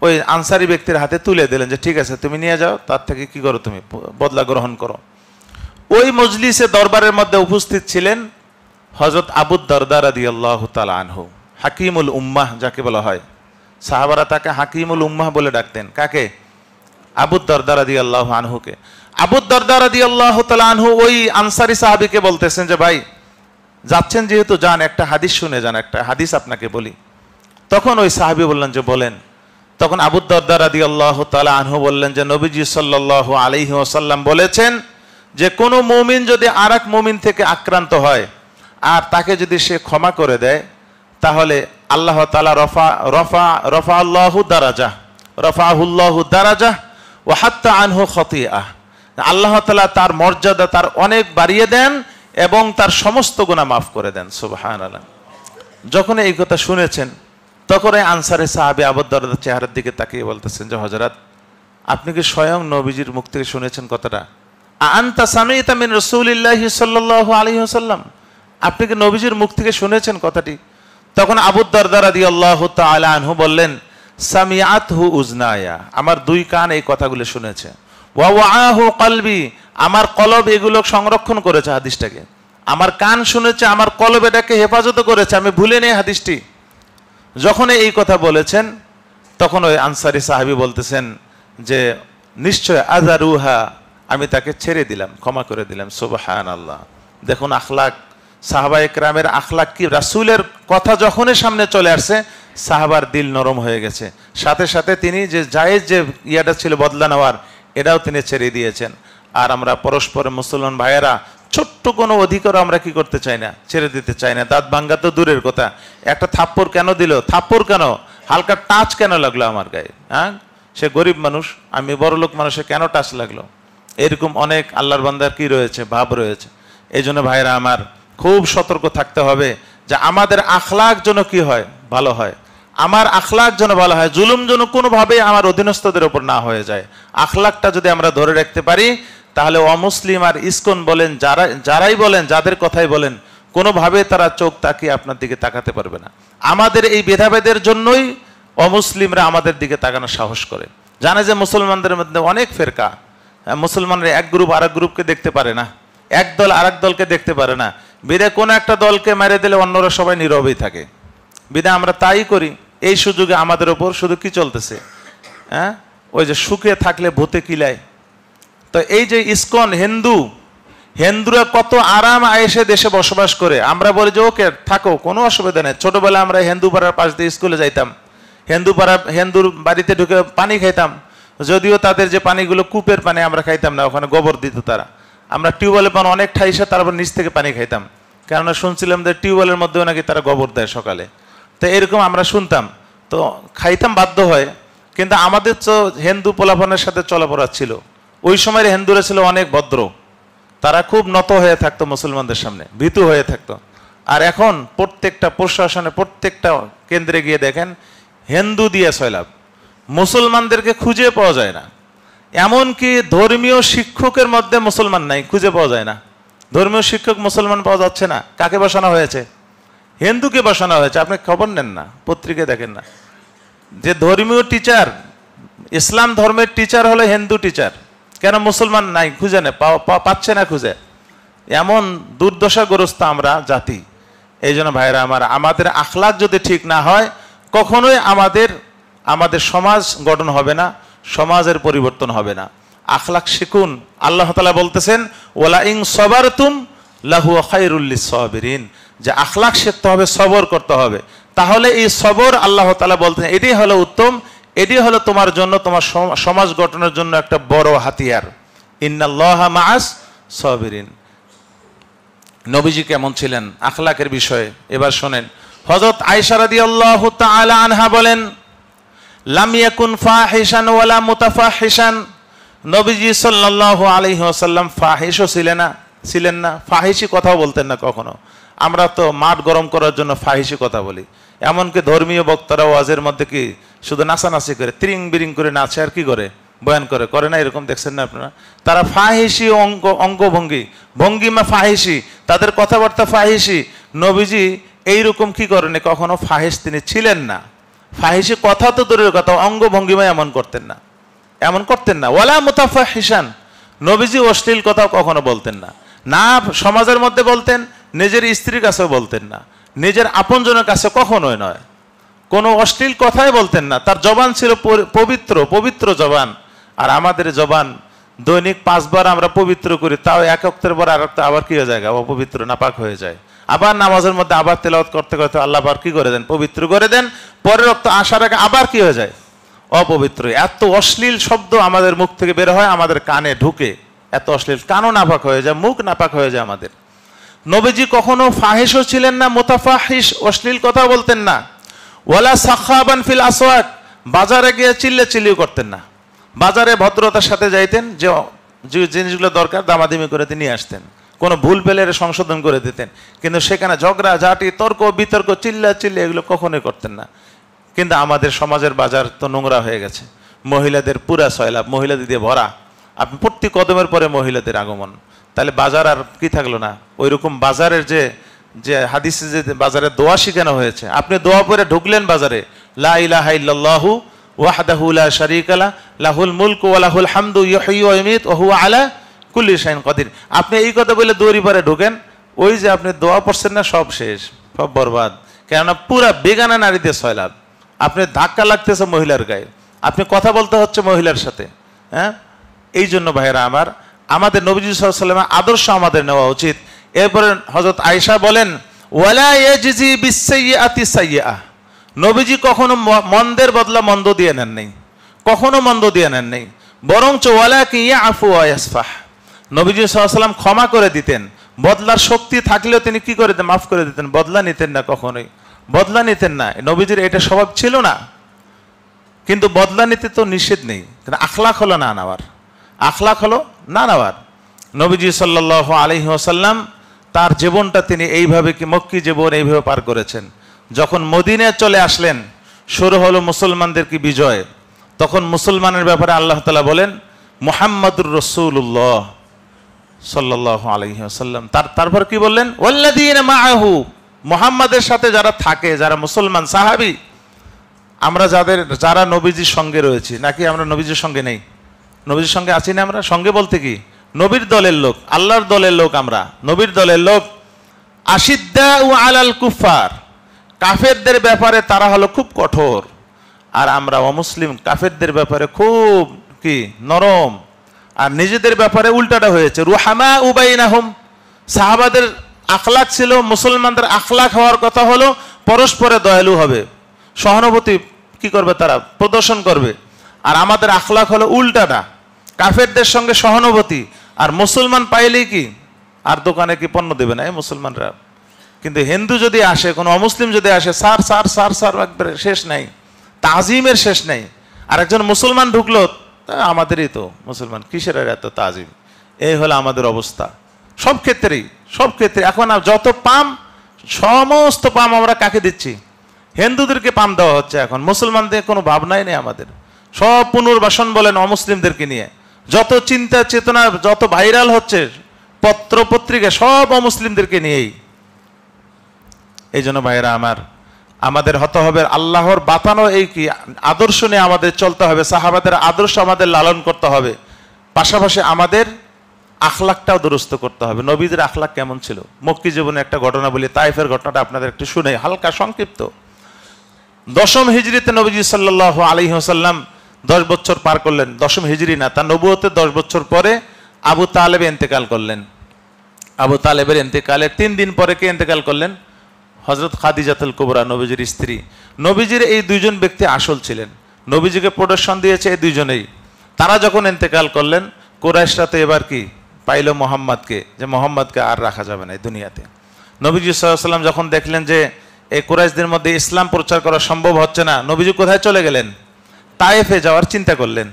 ওই আনসারী ব্যক্তির হাতে তুলে দিলেন যে ঠিক আছে, তুমি নিয়ে যাও, তার থেকে কি করো, তুমি বদলা গ্রহণ করো। ওই মজলিসে দরবারের মধ্যে উপস্থিত ছিলেন হযরত আবু দারদা রাদিয়াল্লাহু তাআলা আনহু, হাকিমুল উম্মাহ যাকে বলা হয়। সাহাবারা তাকে হাকিমুল উম্মাহ বলে ডাকতেন। কাকে? আবু দারদা রাদিয়াল্লাহু আনহুকে। আবু দারদা রাদিয়াল্লাহু তাআলা আনহু ওই আনসারী সাহাবীকে বলতেছেন যে ভাই যাচ্ছেন যেহেতু যান, একটা হাদিস শুনে যান, একটা হাদিস আপনাকে বলি। তখন ওই সাহাবী বললেন যে বলেন। তখন আবু দারদা রাদিয়াল্লাহু তাআলা আনহু বললেন যে নবীজি সাল্লাল্লাহু আলাইহি ওয়াসাল্লাম বলেছেন যে কোনো মুমিন যদি আরেক মুমিন থেকে আক্রান্ত হয় আর তাকে যদি সে ক্ষমা করে দেয়, তাহলে আল্লাহ তাআলা রফাআল্লাহু দারাজাহ ওয়া হাত্তা আনহু খতিআহ, আল্লাহ তাআলা তার মর্যাদা তার অনেক বাড়িয়ে দেন এবং তার সমস্ত গুনাহ মাফ করে দেন। সুবহানাল্লাহ। যখন এই কথা শুনেছেন তখন এই আনসারী সাহাবী আবু দারদার চেহারার দিকে তাকিয়ে বলতেছেন যে হযরত, আপনি কি স্বয়ং নবীজির মুখ থেকে শুনেছেন কথাটা? আনতা সামিতা মিন রাসূলিল্লাহি সাল্লাল্লাহু আলাইহি ওয়াসাল্লাম, আপনি কি নবীজির মুখ থেকে শুনেছেন কথাটি? তখন আবু দারদা রাদিয়াল্লাহু তাআলা আনহু বললেন সামিআতহু উজনায়া, আমার দুই কান এই কথাগুলো শুনেছে। ওয়া ওয়াআহু কলবি, আমার কলব এগুলো সংরক্ষণ করেছে হাদিসটাকে। আমার কান শুনেছে, আমার কলব এটাকে হেফাজত করেছে, আমি ভুলে নেই হাদিসটি। যখন এই কথা বলেছেন তখন ওই আনসারী সাহাবী বলতেছেন যে নিশ্চয় আযারুহা, আমি তাকে ছেড়ে দিলাম, ক্ষমা করে দিলাম। সুবহানাল্লাহ। দেখুন আখলাক, সাহাবায়ে কেরামের আখলাক কি! রাসূলের কথা যখনই সামনে চলে আসছে সাহাবার দিল নরম হয়ে গেছে, সাথে সাথে তিনি যে জায়েজ যে ইয়াটা ছিল বদলা নেওয়ার, এটাও তিনি ছেড়ে দিয়েছেন। আর আমরা পরস্পর মুসলমান ভাইয়েরা ছোট্ট কোনো অধিকার আমরা কি করতে চাই না, ছেড়ে দিতে চাই না। দাঁত ভাঙ্গা তো দূরের কথা, একটা থাপ্পড় কেন দিল, থাপ্পড় কেন, হালকা টাচ কেন লাগলো আমার গায়ে? হ্যাঁ, সে গরিব মানুষ, আমি বড়লোক মানুষে কেন টাচ লাগলো? এরকম অনেক আল্লাহর বান্দার কি রয়েছে, ভাব রয়েছে। এই জন্য ভাইরা আমার খুব সতর্ক থাকতে হবে যে আমাদের আখলাক যেন কি হয়, ভালো হয়। আমার আখলাক যেন ভালো হয়, জুলুম যেন কোনোভাবেই আমার অধীনস্থদের উপর না হয়ে যায়। আখলাকটা যদি আমরা ধরে রাখতে পারি তাহলে অমুসলিম আর ইসকন বলেন, যারাই বলেন, যাদের কথাই বলেন, কোনোভাবে তারা চোখ তাকিয়ে আপনার দিকে তাকাতে পারবে না। আমাদের এই ভেদাভেদের জন্যই অমুসলিমরা আমাদের দিকে তাকানোর সাহস করে। জানে যে মুসলমানদের মধ্যে অনেক ফেরকা, মুসলমানরা এক গ্রুপ আরেক গ্রুপকে দেখতে পারে না, এক দল আরেক দলকে দেখতে পারে না। বিদে কোনো একটা দলকে মেরে দিলে অন্যরা সবাই নীরবেই থাকে। বিদে আমরা তাই করি। এই সুযোগে আমাদের ওপর শুধু কি চলতেছে, হ্যাঁ, ওই যে সুখে থাকলে ভূতে কিলায়। তো এই যে ইসকন হিন্দুরা কত আরাম আয়েসে দেশে বসবাস করে, আমরা বলি যে ওকে থাকো, কোনো অসুবিধা নেই। ছোটবেলায় আমরা হিন্দু পাড়ার পাশ দিয়ে স্কুলে যাইতাম, হিন্দুর বাড়িতে ঢুকে পানি খাইতাম, যদিও তাদের যে পানিগুলো কূপের পানি আমরা খাইতাম না, ওখানে গোবর দিত তারা। আমরা টিউবওয়েলের পানি অনেক ঠাইসে তারপর নিচ থেকে পানি খাইতাম, কেননা শুনছিলাম যে টিউবওয়েলের মধ্যেও নাকি তারা গোবর দেয় সকালে। তো এরকম আমরা শুনতাম, তো খাইতাম বাধ্য হয়। কিন্তু আমাদের তো হিন্দু পোলাপানের সাথে চলাফেরা ছিল। ওই সময়ের হিন্দুরা ছিল অনেক ভদ্র, তারা খুব নত হয়ে থাকতো মুসলমানদের সামনে, ভীতু হয়ে থাকতো। আর এখন প্রত্যেকটা প্রশাসনে, প্রত্যেকটা কেন্দ্রে গিয়ে দেখেন হিন্দু দিয়ে সয়লাভ, মুসলমানদেরকে খুঁজে পাওয়া যায় না। এমনকি ধর্মীয় শিক্ষকের মধ্যে মুসলমান নাই, খুঁজে পাওয়া যায় না। ধর্মীয় শিক্ষক মুসলমান পাওয়া যাচ্ছে না। কাকে বসানো হয়েছে? হিন্দুকে বসানো হয়েছে। আপনি খবর নেন না, পত্রিকায় দেখেন না যে ধর্মীয় টিচার, ইসলাম ধর্মের টিচার হলো হিন্দু টিচার, কেন মুসলমান নাই, খুঁজে নেই, পাচ্ছে না খুঁজে। এমন দুর্দশাগ্রস্ত আমরা জাতি। এই জন্য ভাইরা আমার, আমাদের আখলাক যদি ঠিক না হয় কখনোই আমাদের সমাজ গঠন হবে না, সমাজের পরিবর্তন হবে না। আখলাক শিখুন। আল্লাহ তাআলা বলতেছেন ওয়ালা ইন সাবারতুম লাহু খায়রুল লিস-সাবিরিন, যে আখলাক শিখতে হবে, সবর করতে হবে। তাহলে এই সবর আল্লাহ তাআলা বলতেন এটাই হলো উত্তম, এটাই হলো তোমার জন্য, তোমার সমাজ গঠনের জন্য একটা বড় হাতিয়ার। ইন্নাল্লাহা মাআস সাবিরিন। নবীজি কেমন ছিলেন আখলাকের বিষয়ে এবার শোনেন। হযরত আয়েশা রাদিয়াল্লাহু তাআলা আনহা বলেন লাম ইয়াকুন ফাহিশান ওয়ালা মুতাফাহিশান, নবীজি সাল্লাল্লাহু আলাইহি ওয়াসাল্লাম ফাহিশও ছিলেন না, ফাহিশি কথাও বলতেন না কখনো। আমরা তো মাঠ গরম করার জন্য ফাহিশি কথা বলি। এমনকি ধর্মীয় বক্তারা ওয়াজের মধ্যে কি শুধু নাচানাচি করে, ত্রিং বিরিং করে নাচে আর কি করে, বয়ান করে না, এরকম দেখছেন না আপনারা? তারা ফাহিশি অঙ্গভঙ্গি, ভঙ্গিমা ফাহিশি, তাদের কথাবার্তা ফাহিশি। নবীজি এইরকম কি করেনি কখনো, ফাহিশ তিনি ছিলেন না। ফাহিশি কথা তো দূরের কথা, অঙ্গভঙ্গিমা এমন করতেন না। ওয়ালা মুতাফাহিশান, নবীজি অশ্লীল কথাও কখনো বলতেন না। না সমাজের মধ্যে বলতেন, নিজের স্ত্রীর কাছেও বলতেন না, নিজের আপনজনের কাছে কখনোই নয়, কোনো অশ্লীল কথাই বলতেন না। তার জবান ছিল পবিত্র জবান। আর আমাদের জবান দৈনিক 5 বার আমরা পবিত্র করি, তাও এক ওয়াক্তের পর আর একটা আবার কি হয়ে যায়, অপবিত্র, নাপাক হয়ে যায়। আবার নামাজের মধ্যে আবার তেলাওয়াত করতে করতে আল্লাহ আবার কি করে দেন, পবিত্র করে দেন। পরের ওয়াক্ত আসার আগে আবার কি হয়ে যায়, অপবিত্র। এত অশ্লীল শব্দ আমাদের মুখ থেকে বের হয়, আমাদের কানে ঢুকে, এত অশ্লীল, কানও নাপাক হয়ে যায়, মুখ নাপাক হয়ে যায় আমাদের। নবীজি কখনো ফাহিশও ছিলেন না, মুতাফাহিশ অশ্লীল কথা বলতেন না। ওয়ালা সাখাবান ফিল আসওয়াক, বাজারে গিয়ে চিল্লিও করতেন না। বাজারে ভদ্রতার সাথে যাইতেন, যে জিনিসগুলো দরকার দামাদামি করে নিয়ে আসতেন, কোনো ভুল পেলে সংশোধন করে দিতেন। কিন্তু সেখানে ঝগড়া ঝাঁটি, তর্ক বিতর্ক, চিল্লি এগুলো কখনোই করতেন না। কিন্তু আমাদের সমাজের বাজার তো নোংরা হয়ে গেছে, মহিলাদের পুরা সয়লাভ, মহিলাদের দিয়ে ভরা। আপনি প্রতি কদমের পরে মহিলাদের আগমন, তাহলে বাজার আর কি থাকলো না? ওই রকম বাজারের যে হাদিসে যে বাজারে দোয়া শিখানো হয়েছে, আপনি দোয়া পরে ঢুকলেন বাজারে, লা ইলাহা ইল্লাল্লাহু ওয়াহদাহু লা শারীকা লাহু লাহুল মুলকু ওয়া লাহুল হামদু ইউহয়ি ওয়া ইউমীত ওয়া হুয়া আলা কুল্লি শাইইন কাদির। আপনি এই কথা বলে দৌড়ি পরে ঢোকেন, ওই যে আপনি দোয়া পড়ছেন না, সব শেষ, সব বরবাদ। কেননা পুরা বেগানা নারীদের সয়লাভ। আপনি ধাক্কা লাগতেছে মহিলার গায়ে, আপনি কথা বলতে হচ্ছে মহিলার সাথে। হ্যাঁ, এই জন্য ভাইয়েরা আমার, আমাদের নবীজি সাল্লাল্লাহু আলাইহি ওয়াসাল্লামের আদর্শ আমাদের নেওয়া উচিত। এরপরে হযরত আয়েশা বলেন ওয়ালা ইয়াজজি বিসসাইয়্যাতি সাইয়্যাহ, নবীজি কখনো মন্দের বদলা মন্দ দিয়ে নেন নাই, কখনো মন্দ দিয়ে নেন নাই, বরঞ্চ ওয়ালাকিন ইয়াফু ওয়া ইয়াসফাহ, নবীজি সাল্লাল্লাহু আলাইহি ওয়াসাল্লাম ক্ষমা করে দিতেন। বদলার শক্তি থাকলেও তিনি কি করে দিতেন, মাফ করে দিতেন, বদলা নিতেন না, কখনোই বদলা নিতেন না। নবীজির এটা স্বভাব ছিল না। কিন্তু বদলা নিতে তো নিষেধ নেই, কিন্তু আখলাক হলো না নেওয়ার, আখলাক হলো না নেওয়ার। নবীজি সাল্লাল্লাহু আলাইহি ওয়াসাল্লাম তার জীবনটা তিনি এইভাবে, কি মক্কি জীবন এইভাবে পার করেছেন। যখন মদিনায় চলে আসলেন, শুরু হলো মুসলমানদের কি বিজয়। তখন মুসলমানের ব্যাপারে আল্লাহ তাআলা বলেন মুহাম্মাদুর রাসূলুল্লাহ সাল্লাল্লাহু আলাইহি ওয়াসাল্লাম, তারপর কি বললেন, ওয়াল্লাযীনা মাআহু, মুহাম্মাদের সাথে যারা থাকে, যারা মুসলমান সাহাবী, আমরা যারা নবীজির সঙ্গে রয়েছি, নাকি আমরা নবীজির সঙ্গে নেই? নবীজির সঙ্গে আছি না আমরা? সঙ্গে বলতে কি, নবীর দলের লোক, আল্লাহর দলের লোক, আমরা নবীর দলের লোক। আশিদ্দাউ আলাল কুফার, কাফেরদের ব্যাপারে তারা হলো খুব কঠোর, আর আমরা অমুসলিম কাফেরদের ব্যাপারে খুব কি নরম, আর নিজেদের ব্যাপারে উল্টাটা হয়েছে। রুহামা উবাইনাহুম, সাহাবাদের আখলাক ছিল, মুসলমানদের আখলাক হওয়ার কথা হলো পরস্পরে দয়ালু হবে, সহানুভূতি কি করবে, তারা প্রদর্শন করবে। আর আমাদের আখলাক হলো উল্টাটা, কাফেরদের সঙ্গে সহানুভূতি, আর মুসলমান পাইলেই কি আর দোকানে কি পণ্য দেবে না এই মুসলমানরা। কিন্তু হিন্দু যদি আসে, কোনো অমুসলিম যদি আসে, সার সার সার সার একবারে শেষ নাই, তাজিমের শেষ নাই। আর একজন মুসলমান ঢুকলো, আমাদেরই তো মুসলমান, কিসের আর এত তাজিম। এই হলো আমাদের অবস্থা সব ক্ষেত্রেই, সব ক্ষেত্রে। এখন যত পাম, সমস্ত পাম আমরা কাকে দিচ্ছি? হিন্দুদেরকে পাম দেওয়া হচ্ছে। এখন মুসলমানদের কোনো ভাবনাই নেই আমাদের। সব পুনর্বাসন বলেন অমুসলিমদেরকে নিয়ে, যত চিন্তা চেতনা যত ভাইরাল হচ্ছে পত্র পত্রিকা সব অমুসলিমদেরকে নিয়েই। এই জন্য ভাইয়েরা আমার, আমাদের হতে হবে আল্লাহর বাতানো এই কি আদর্শ নিয়ে আমাদের চলতে হবে। সাহাবাদের আদর্শ আমাদের লালন করতে হবে, পাশাপাশি আমাদের আখলাকটাও দুরুস্ত করতে হবে। নবীদের আখলাক কেমন ছিল? মক্কি জীবনে একটা ঘটনা বলি, তাইফের ঘটনাটা আপনাদের একটু শুনে, হালকা সংক্ষিপ্ত। 10ম হিজরিতে নবীজি সাল্লাল্লাহু আলাইহি ওয়াসাল্লাম 10 বছর পার করলেন। 10ম হিজরি না, তার নবুয়তের 10 বছর পরে আবু তালেব ইন্তেকাল করলেন। আবু তালেবের ইন্তেকালের 3 দিন পরে কে ইন্তেকাল করলেন? হযরত খাদিজাতুল কুবরা, নবীজির স্ত্রী। নবীজির এই দুইজন ব্যক্তি আসল ছিলেন, নবীজিকে প্রোটেকশন দিয়েছে এই দুইজনেই। তারা যখন ইন্তেকাল করলেন, কুরাইশরা তো এবার কি পাইল মোহাম্মদকে, যে মোহাম্মদকে আর রাখা যাবে না এই দুনিয়াতে। নবীজি সাল্লাল্লাহু আলাইহি ওয়াসাল্লাম যখন দেখলেন যে এই কুরাইশদের মধ্যে ইসলাম প্রচার করা সম্ভব হচ্ছে না, নবীজি কোথায় চলে গেলেন? তায়েফে যাওয়ার চিন্তা করলেন।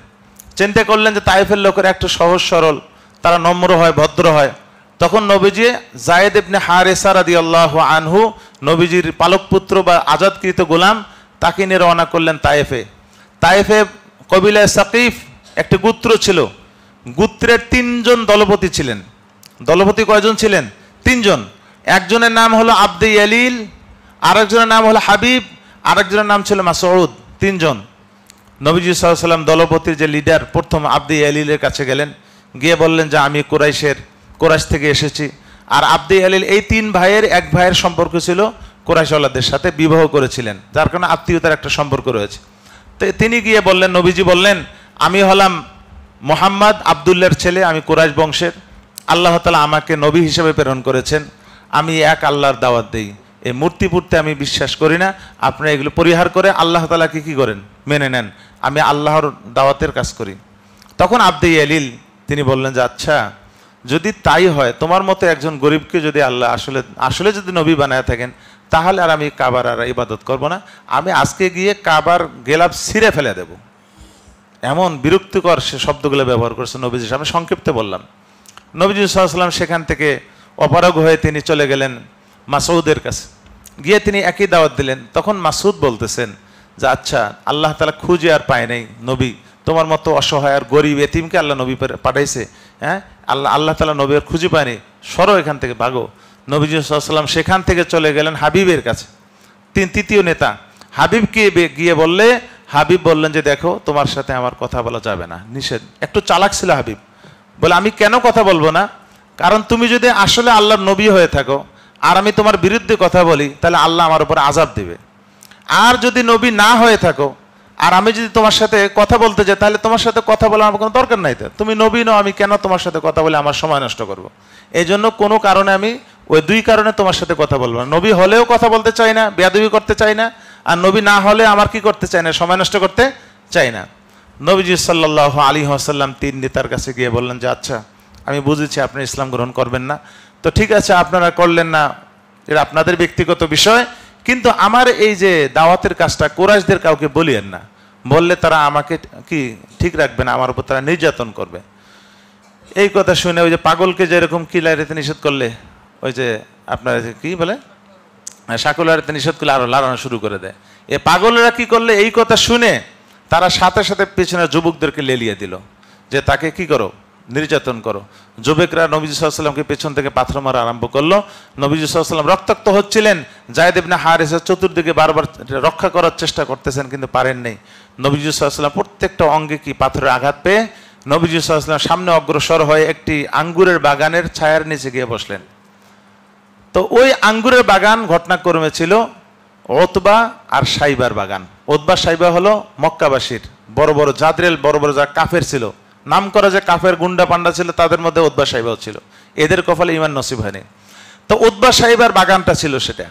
চিন্তা করলেন যে তায়েফের লোকেরা একটু সহজ সরল, তারা নম্র হয়, ভদ্র হয়। তখন নবীজি যায়েদ ইবনে হারেসা রাদিয়াল্লাহু আনহু, নবীজির পালক পুত্র বা আজাদকৃত গোলাম, তাকে নিয়ে রওনা করলেন তায়েফে। তায়েফে কবিলায় সাকিফ একটি গোত্র ছিল, গোত্রের 3 জন দলপতি ছিলেন। দলপতি কয়জন ছিলেন? 3 জন। একজনের নাম হলো আব্দে ইয়ালিল, আরেকজনের নাম হলো হাবিব, আরেকজনের নাম ছিল মাসউদ। 3 জন। নবীজি সাল্লাল্লাহু আলাইহি ওয়াসাল্লাম দলপতির যে লিডার, প্রথম আব্দে ইয়ালিলের কাছে গেলেন, গিয়ে বললেন যে আমি কুরাইশ থেকে এসেছি। আর আব্দে ইয়ালিল এই 3 ভাইয়ের এক ভাইয়ের সম্পর্ক ছিল কুরাইশওয়ালাদের সাথে, বিবাহ করেছিলেন, যার কারণে আত্মীয়তার একটা সম্পর্ক রয়েছে। তো তিনি গিয়ে বললেন, নবীজি বললেন আমি হলাম মোহাম্মদ আব্দুল্লাহর ছেলে, আমি কুরাইশ বংশের, আল্লাহ তাআলা আমাকে নবী হিসেবে প্রেরণ করেছেন, আমি এক আল্লাহর দাওয়াত দেই, এই মূর্তি পূর্তি আমি বিশ্বাস করি না, আপনি এগুলো পরিহার করে আল্লাহ তাআলাকে কি করেন? মেনে নেন, আমি আল্লাহর দাওয়াতের কাজ করি। তখন আব্দে ইয়ালিল তিনি বললেন যে আচ্ছা, যদি তাই হয়, তোমার মতো একজন গরিবকে যদি আল্লাহ আসলে যদি নবী বানায় থাকেন, তাহলে আর আমি কাবার আর ইবাদত করব না, আমি আজকে গিয়ে কাবার গেলাপ ছিঁড়ে ফেলে দেব। এমন বিরক্তিকর সে শব্দগুলো ব্যবহার করছে নবীজি। আমি সংক্ষিপ্তে বললাম। নবীজি সাল্লাল্লাহু আলাইহি ওয়াসাল্লাম সেখান থেকে অপারগ হয়ে তিনি চলে গেলেন মাসউদের কাছে, গিয়ে তিনি একই দাওয়াত দিলেন। তখন মাসউদ বলতেছেন যে আচ্ছা, আল্লাহ তাআলা খুঁজে আর পায় নাই নবী, তোমার মতো অসহায় আর গরিব এতিমকে আল্লাহ নবী পাঠাইছে, হ্যাঁ আল্লাহ তাআলা নবী আর খুঁজে পায়নি, সরো এখান থেকে, ভাগো। নবীজি সাল্লাল্লাহু আলাইহি ওয়াসাল্লাম সেখান থেকে চলে গেলেন হাবিবের কাছে, তৃতীয় নেতা হাবিবকে গিয়ে বললে, হাবিব বললেন যে দেখো, তোমার সাথে আমার কথা বলা যাবে না, নিষেধ। একটু চালাক ছিল হাবিব, বলে আমি কেন কথা বলবো না? কারণ তুমি যদি আসলে আল্লাহর নবী হয়ে থাকো আর আমি তোমার বিরুদ্ধে কথা বলি, তাহলে আল্লাহ আমার উপর আযাব দেবে। আর যদি নবী না হয়ে থাকো আর আমি যদি তোমার সাথে কথা বলতে যাই, তাহলে তোমার সাথে কথা বলার আমার কোনো দরকার নাই। তুমি নবী নও, আমি কেন তোমার সাথে কথা বলে আমার সময় নষ্ট করব? এই জন্য কোনো কারণে আমি ওই 2 কারণে তোমার সাথে কথা বলবো না। নবী হলেও কথা বলতে চাই না, বেয়াদবি করতে চাই না, আর নবী না হলে আমার কি করতে চাই না, সময় নষ্ট করতে চাই না। নবীজি সাল্লাল্লাহু আলাইহি ওয়াসাল্লাম 3 নেতার কাছে গিয়ে বললেন যে আচ্ছা, আমি বুঝেছি আপনি ইসলাম গ্রহণ করবেন না, তো ঠিক আছে, আপনারা করলেন না, এটা আপনাদের ব্যক্তিগত বিষয়, কিন্তু আমার এই যে দাওয়াতের কাজটা কুরাইশদের কাউকে বলিয়েন না, বললে তারা আমাকে কি ঠিক রাখবে না, আমার উপর তারা নির্যাতন করবে। এই কথা শুনে ওই যে পাগলকে যেরকম কিলারিতে নিষেধ করলে, ওই যে আপনার কি বলে সাকুলারিতে নিষেধ করলে আরো লাড়ানো শুরু করে দেয়, এ পাগলেরা কি করলে, এই কথা শুনে তারা সাথে সাথে পেছনে যুবকদেরকে লেলিয়ে দিল যে তাকে কি করো, নির্যাতন করো। যুবকরা নবীজি সাল্লাল্লাহু আলাইহি ওয়াসাল্লামকে পেছন থেকে পাথর মারা আরম্ভ করলো। নবীজি সাল্লাল্লাহু আলাইহি ওয়াসাল্লাম রক্তাক্ত হচ্ছিলেন, যায়েদ ইবনে হারেসা চতুর্দিকে বারবার রক্ষা করার চেষ্টা করতেছেন, কিন্তু পারেন নাই। নবীজি সাল্লাল্লাহু আলাইহি ওয়াসাল্লাম প্রত্যেকটা অঙ্গে কি পাথরের আঘাত পেয়ে নবীজি সাল্লাল্লাহু আলাইহি ওয়াসাল্লাম সামনে অগ্রসর হয়ে একটি আঙ্গুরের বাগানের ছায়ার নিচে গিয়ে বসলেন। তো ওই আঙ্গুরের বাগান ঘটনাক্রমে ছিল উতবা আর সাইবার বাগান। উতবা সাইবা হলো মক্কাবাসীর বড় বড় জাদরেল, বড় বড় যা কাফের ছিল, নাম করা যে কাফের গুন্ডা পান্ডা ছিল, তাদের মধ্যে উতবা সাইবাও ছিল, এদের কপালে ঈমান নসিব হয়নি। তো উতবা সাইবার বাগানটা ছিল সেটা।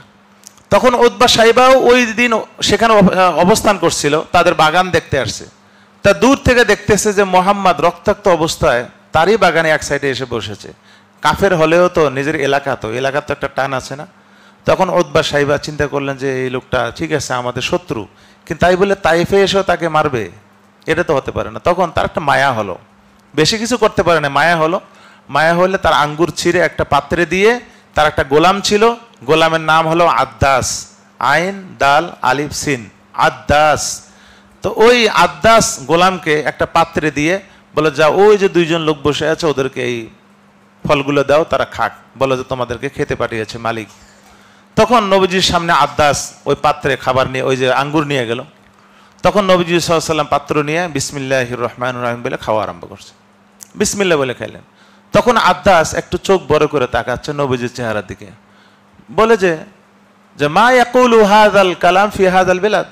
তখন উতবা সাইবাও ওই দিন সেখানে অবস্থান করছিল, তাদের বাগান দেখতে আসছে। তা দূর থেকে দেখতেছে যে মোহাম্মদ রক্তাক্ত অবস্থায় তারই বাগানে এক সাইডে এসে বসেছে। কাফের হলেও তো নিজের এলাকার তো একটা টান আছে না। তখন উতবা সাইবা চিন্তা করলেন যে এই লোকটা ঠিক আছে আমাদের শত্রু, কিন্তু তাই বলে তাইফে এসেও তাকে মারবে, এটা তো হতে পারে না। তখন তার একটা মায়া হলো, বেশি কিছু করতে পারে না, মায়া হলো। মায়া হলে তার আঙ্গুর ছিঁড়ে একটা পাত্রে দিয়ে, তার একটা গোলাম ছিল, গোলামের নাম হলো আদ্দাস, আইন দাল আলিফ সিন, আদ্দাস। তো ওই আদ্দাস গোলামকে একটা পাত্রে দিয়ে বলে, যা ওই যে দুইজন লোক বসে আছে ওদেরকে এই ফলগুলো দাও, তারা খাক, বলে যে তোমাদেরকে খেতে পাঠিয়েছে মালিক। তখন নবীজির সামনে আদ্দাস ওই পাত্রে খাবার নিয়ে, ওই যে আঙ্গুর নিয়ে গেল। তখন নবীজি সাল্লাল্লাহু আলাইহি ওয়াসাল্লাম পাত্র নিয়ে বিসমিল্লাহির রহমানির রহিম বলে খাওয়া আরম্ভ করছে, বিসমিল্লাহ বলে খাইলেন। তখন আদ্দাস একটু চোখ বড় করে তাকাচ্ছে নবীজির চেহারার দিকে, বলে যে মা ইয়াকুলু হাযাল কালাম ফি হাযাল বিলাদ,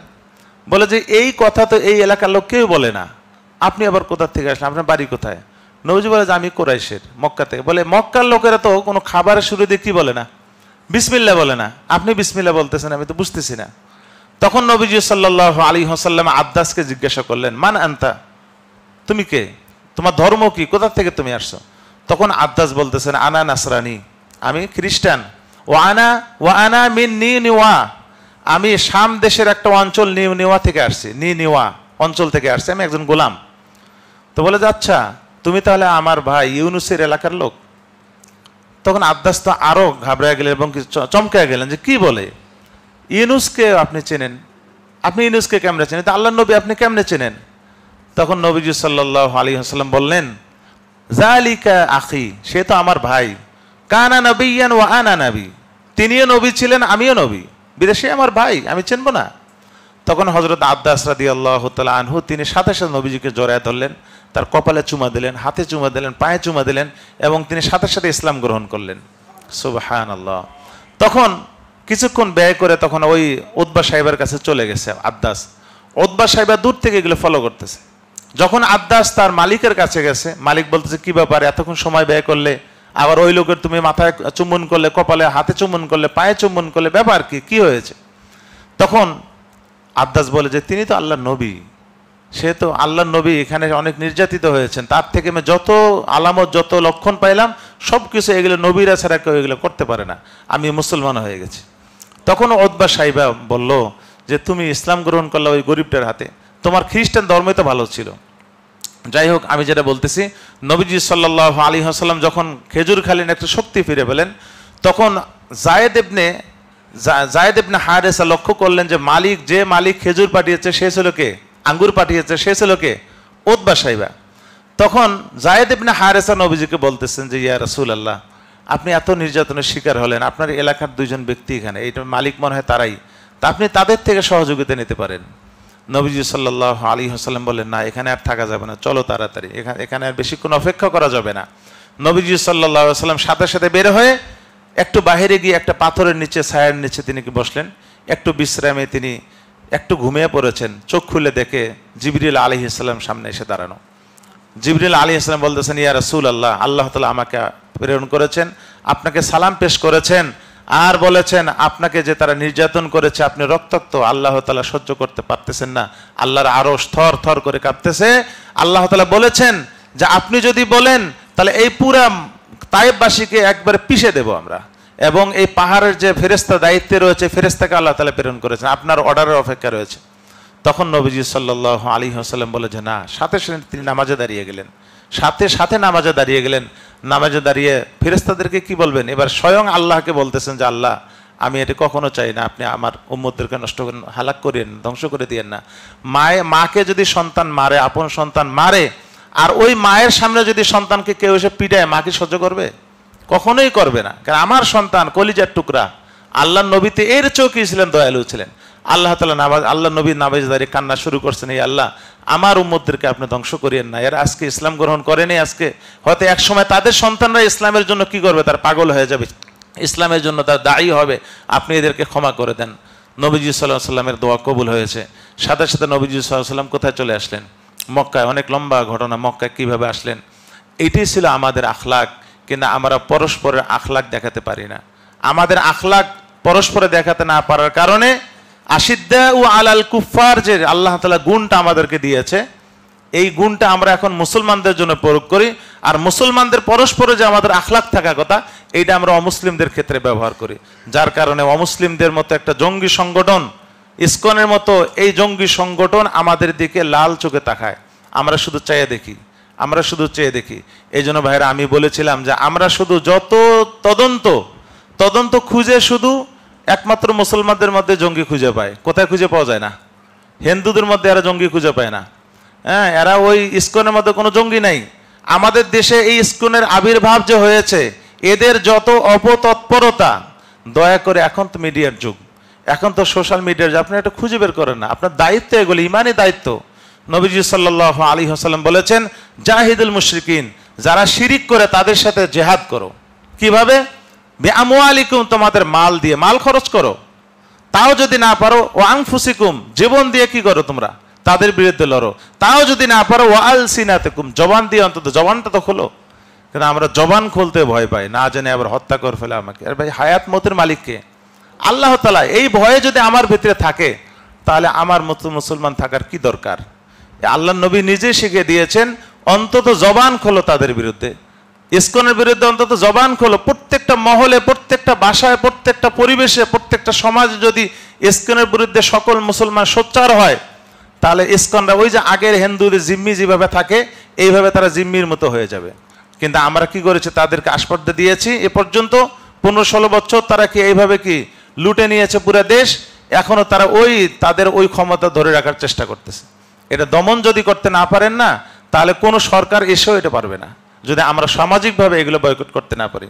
বলে যে এই কথা তো এই এলাকার লোক কেউ বলে না, আপনি আবার কোথা থেকে আসলেন, আপনার বাড়ি কোথায়? নবীজি বলে যে আমি কুরাইশের, মক্কা থেকে। বলে মক্কার লোকেরা তো কোনো খাবারের শুরু দিয়ে কি বলে না, বিসমিল্লাহ বলে না, আপনি বিসমিল্লাহ বলতেছেন, আমি তো বুঝতেছি না। তখন নবীজি সাল্লাল্লাহু আলাইহি ওয়াসাল্লাম আদ্দাসকে জিজ্ঞাসা করলেন, মান আনতা, তুমি কে, তোমার ধর্ম কি, কোথা থেকে তুমি আসছো? তখন আদ্দাস বলতেছেন, আনা নাসরানি, আমি খ্রিস্টান। ওয়া আনা মিন নিওয়া, আমি শাম দেশের একটা অঞ্চল নিওয়া থেকে আসছি, নিওয়া অঞ্চল থেকে আসছি, আমি একজন গোলাম। তো বলে যে আচ্ছা, তুমি তাহলে আমার ভাই ইউনুসের এলাকার লোক? তখন আদ্দাস তো আরো ঘাবড়ে গেলেন এবং চমকে গেলেন যে কি বলে, ইউনুসকে আপনি চেনেন? আপনি ইউনুসকে কেমনে চেনেন? তো আল্লাহর নবী আপনি কেমনে চেনেন? তখন নবীজি সাল্লাল্লাহু আলাইহি ওয়াসাল্লাম বললেন, যালিকা আখি, সে তো আমার ভাই, কানা নবিয়ান ওয়া আনা নবী, তিনিও নবী ছিলেন, আমিও নবী, বিদেশে আমার ভাই, আমি চিনবো না? তখন হযরত আদ্দাস রাদিয়াল্লাহু তাআলা আনহু তিনি সাথে সাথে নবীজিকে জড়ায় ধরলেন, তার কপালে চুমা দিলেন, হাতে চুমা দিলেন, পায়ে চুমা দিলেন, এবং তিনি সাথে সাথে ইসলাম গ্রহণ করলেন। সুবহানাল্লাহ। তখন কিছুক্ষণ ব্যয় করে তখন ওই উতবা সাহেবের কাছে চলে গেছে আদ্দাস। উতবা সাহেব দূর থেকে এগুলো ফলো করতেছে। যখন আদ্দাস তার মালিকের কাছে গেছে, মালিক বলতেছে কি ব্যাপার, এতক্ষণ সময় ব্যয় করলে, আবার ওই লোকের তুমি মাথায় চুম্বন করলে, কপালে হাতে চুম্বন করলে, পায়ে চুম্বন করলে, ব্যাপার কি, কি হয়েছে? তখন আদ্দাস বলে যে তিনি তো আল্লাহর নবী, সে তো আল্লাহর নবী, এখানে অনেক নির্যাতিত হয়েছেন, তার থেকে আমি যত আলামত যত লক্ষণ পাইলাম সব কিছু এগুলো নবীরা ছাড়া কেউ এগুলো করতে পারে না, আমি মুসলমান হয়ে গেছি। তখন উতবা সাহেবা বলল যে তুমি ইসলাম গ্রহণ করলে ওই গরিবটার হাতে, তোমার খ্রিস্টান ধর্মই তো ভালো ছিল। যাই হোক, আমি যেটা বলতেছি, নবীজি সাল্লাল্লাহু আলাইহি ওয়াসাল্লাম যখন খেজুর খালেন, একটা শক্তি ফিরে পেলেন, তখন জায়েদ ইবনে হারেসা লক্ষ্য করলেন যে যে মালিক খেজুর পাঠিয়েছে সে ছিল কে, আঙ্গুর পাঠিয়েছে সে ছিল কে, উতবা সাহেবা। তখন জায়েদ ইবনে হারেসা নবীজিকে বলতেছেন যে ইয়া রাসূলুল্লাহ, আপনি এত নির্যাতনের শিকার হলেন, আপনার এলাকার দুইজন ব্যক্তি এখানে, এইটা মালিক মনে হয় তারাই, তা আপনি তাদের থেকে সহযোগিতা নিতে পারেন। নবীজি সাল্লাল্লাহু আলাইহি ওয়াসাল্লাম বললেন, না, এখানে আর থাকা যাবে না, চলো তাড়াতাড়ি, এখানে আর বেশিক্ষণ অপেক্ষা করা যাবে না। নবীজি সাল্লাল্লাহু আলাইহি ওয়াসাল্লাম সাথে সাথে বের হয়ে একটু বাইরে গিয়ে একটা পাথরের নিচে, ছায়ার নিচে তিনি বসলেন, একটু বিশ্রামে তিনি একটু ঘুমিয়ে পড়েছেন। চোখ খুলে দেখে জিবরিল আলাইহিস সালাম সামনে এসে দাঁড়ানো। জিবরিল আলাইহিস সালাম বলতেছেন, ইয়া রাসূলুল্লাহ, আল্লাহ তাআলা আমাকে প্রেরণ করেছেন, আপনাকে সালাম পেশ করেছেন, আর বলেছেন আপনাকে যে তারা নির্যাতন করেছে আপনি রক্তাক্ত, আল্লাহ তাআলা সহ্য করতে পারতেছেন না, আল্লাহর আরশ থর থর করে কাঁপতেছে। আল্লাহ তাআলা বলেছেন যে আপনি যদি বলেন তাহলে এই পুরা তায়েববাসীকে একবারে পিষে দেব আমরা, এবং এই পাহাড়ের যে ফেরেশতা দায়িত্বে রয়েছে, ফেরেশতাকে আল্লাহ তাআলা প্রেরণ করেছেন, আপনার অর্ডারের অপেক্ষা রয়েছে। তখন নবীজি সাল্লাল্লাহু আলাইহি ওয়াসাল্লাম বলে যে না, সাথে সাথে তিনি নামাজে দাঁড়িয়ে গেলেন, সাথে সাথে নামাজে দাঁড়িয়ে গেলেন। নামাজে দাঁড়িয়ে ফেরেশতাদেরকে কি বলবেন, এবার স্বয়ং আল্লাহকে বলতেছেন যে আল্লাহ, আমি এটা কখনো চাই না, আপনি আমার উম্মতদেরকে নষ্ট করেন, হালাক করেন, ধ্বংস করে দিয়েন না। মাকে যদি সন্তান মারে, আপন সন্তান মারে, আর ওই মায়ের সামনে যদি সন্তানকে কেউ এসে পিটায়, মা কি সহ্য করবে? কখনোই করবে না। কারণ আমার সন্তান কলিজার টুকরা, আল্লাহর নবীতে এর চোখই ছিলেন, দয়ালু ছিলেন। আল্লাহ তাআলা আল্লাহ নবী নামাজ দাঁড়িয়ে কান্না শুরু করছেন, এই আল্লাহ, আমার উম্মতদেরকে আপনি ধ্বংস করিয়েন না, এরা আজকে ইসলাম গ্রহণ করেনি, আজকে হয়তো এক সময় তাদের সন্তানরা ইসলামের জন্য কি করবে, তার পাগল হয়ে যাবে, ইসলামের জন্য তার দায়ী হবে, আপনি এদেরকে ক্ষমা করে দেন। নবীজি সাল্লাল্লাহু আলাইহি ওয়াসাল্লামের দোয়া কবুল হয়েছে। সাথে সাথে নবীজি সাল্লাল্লাহু আলাইহি ওয়াসাল্লাম কোথায় চলে আসলেন? মক্কায়। অনেক লম্বা ঘটনা, মক্কায় কিভাবে আসলেন, এটাই ছিল আমাদের আখলাক। কিন্তু আমরা পরস্পরের আখলাক দেখাতে পারি না। আমাদের আখলাক পরস্পরে দেখাতে না পারার কারণে আশিদ্দাউ আলাল কুফার যে আল্লাহ তাআলা গুণটা আমাদেরকে দিয়েছে, এই গুণটা আমরা এখন মুসলমানদের জন্য প্রয়োগ করি, আর মুসলমানদের পরস্পরে যে আমাদের আখলাক থাকা কথা, এইটা আমরা অমুসলিমদের ক্ষেত্রে ব্যবহার করি, যার কারণে অমুসলিমদের মতো একটা জঙ্গি সংগঠন ইসকনের মতো এই জঙ্গি সংগঠন আমাদের দিকে লাল চোখে তাকায়, আমরা শুধু চেয়ে দেখি। এই জন্য ভাইরা আমি বলেছিলাম যে আমরা শুধু যত তদন্ত খুঁজে শুধু একমাত্র মুসলমানদের মধ্যে জঙ্গি খুঁজে পায়, কোথায় খুঁজে পাওয়া যায় না। হিন্দুদের মধ্যে এরা জঙ্গি খুঁজে পায় না। হ্যাঁ, এরা ওই ইসকনের মধ্যে কোনো জঙ্গি নাই। আমাদের দেশে এই ইসকনের আবির্ভাব যে হয়েছে, এদের যত অপতৎপরতা, দয়া করে, এখন তো মিডিয়ার যুগ, এখন তো সোশ্যাল মিডিয়ার, আপনি এটা খুঁজে বের করেন না, আপনার দায়িত্ব এগুলো, ইমানি দায়িত্ব। নবীজি সাল্লাল্লাহু আলাইহি ওয়াসাল্লাম বলেছেন, জাহিদুল মুশরিকিন, যারা শিরিক করে তাদের সাথে জেহাদ করো। কিভাবে? বিআমওয়ালিকুম, তোমাদের মাল দিয়ে, মাল খরচ করো। তাও যদি না পারো, ও আনফুসিকুম, জীবন দিয়ে কি করো তোমরা, তাদের বিরুদ্ধে লড়ো। তাও যদি না পারো, ও আলসিনাতিকুম, জবান দিয়ে অন্তত জবানটা তো খোলো। কিন্তু আমরা জবান খুলতে ভয় পাই, না জানে আবার হত্যা করে ফেলে আমাকে। আর ভাই, হায়াত মতের মালিককে আল্লাহ তাআলা। এই ভয়ে যদি আমার ভিতরে থাকে, তাহলে আমার মতো মুসলমান থাকার কি দরকার? আল্লাহ নবী নিজে শিখিয়ে দিয়েছেন, অন্তত জবান খোলো তাদের বিরুদ্ধে, ইসকনের বিরুদ্ধে অন্তত জবান খোলো। প্রত্যেকটা মহলে, প্রত্যেকটা বাসায়, প্রত্যেকটা পরিবেশে, প্রত্যেকটা সমাজে যদি ইসকনের বিরুদ্ধে সকল মুসলমান সোচ্চার হয়, তাহলে ইসকনরা ওই যে আগের হিন্দুদের জিম্মি যেভাবে থাকে, এইভাবে তারা জিম্মির মতো হয়ে যাবে। কিন্তু আমরা কি করেছি? তাদেরকে আস্পর্ধা দিয়েছি। এ পর্যন্ত 15-16 বছর তারা কি এইভাবে কি লুটে নিয়েছে পুরো দেশ। এখনো তারা তাদের ওই ক্ষমতা ধরে রাখার চেষ্টা করতেছে। এটা দমন যদি করতে না পারেন না, তাহলে কোনো সরকার এসেও এটা পারবে না, যদি আমরা সামাজিকভাবে এগুলো বয়কট করতে না পারি।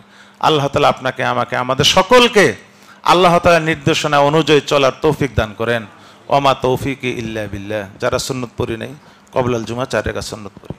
আল্লাহ তাআলা আপনাকে, আমাকে, আমাদের সকলকে আল্লাহ তাআলার নির্দেশনা অনুযায়ী চলার তৌফিক দান করেন। ওমা তৌফিকি ইল্লা বিল্লাহ। যারা সুন্নত পড়ি নাই, কবলাল জুমা 4 রাকাত সুন্নত পড়ি।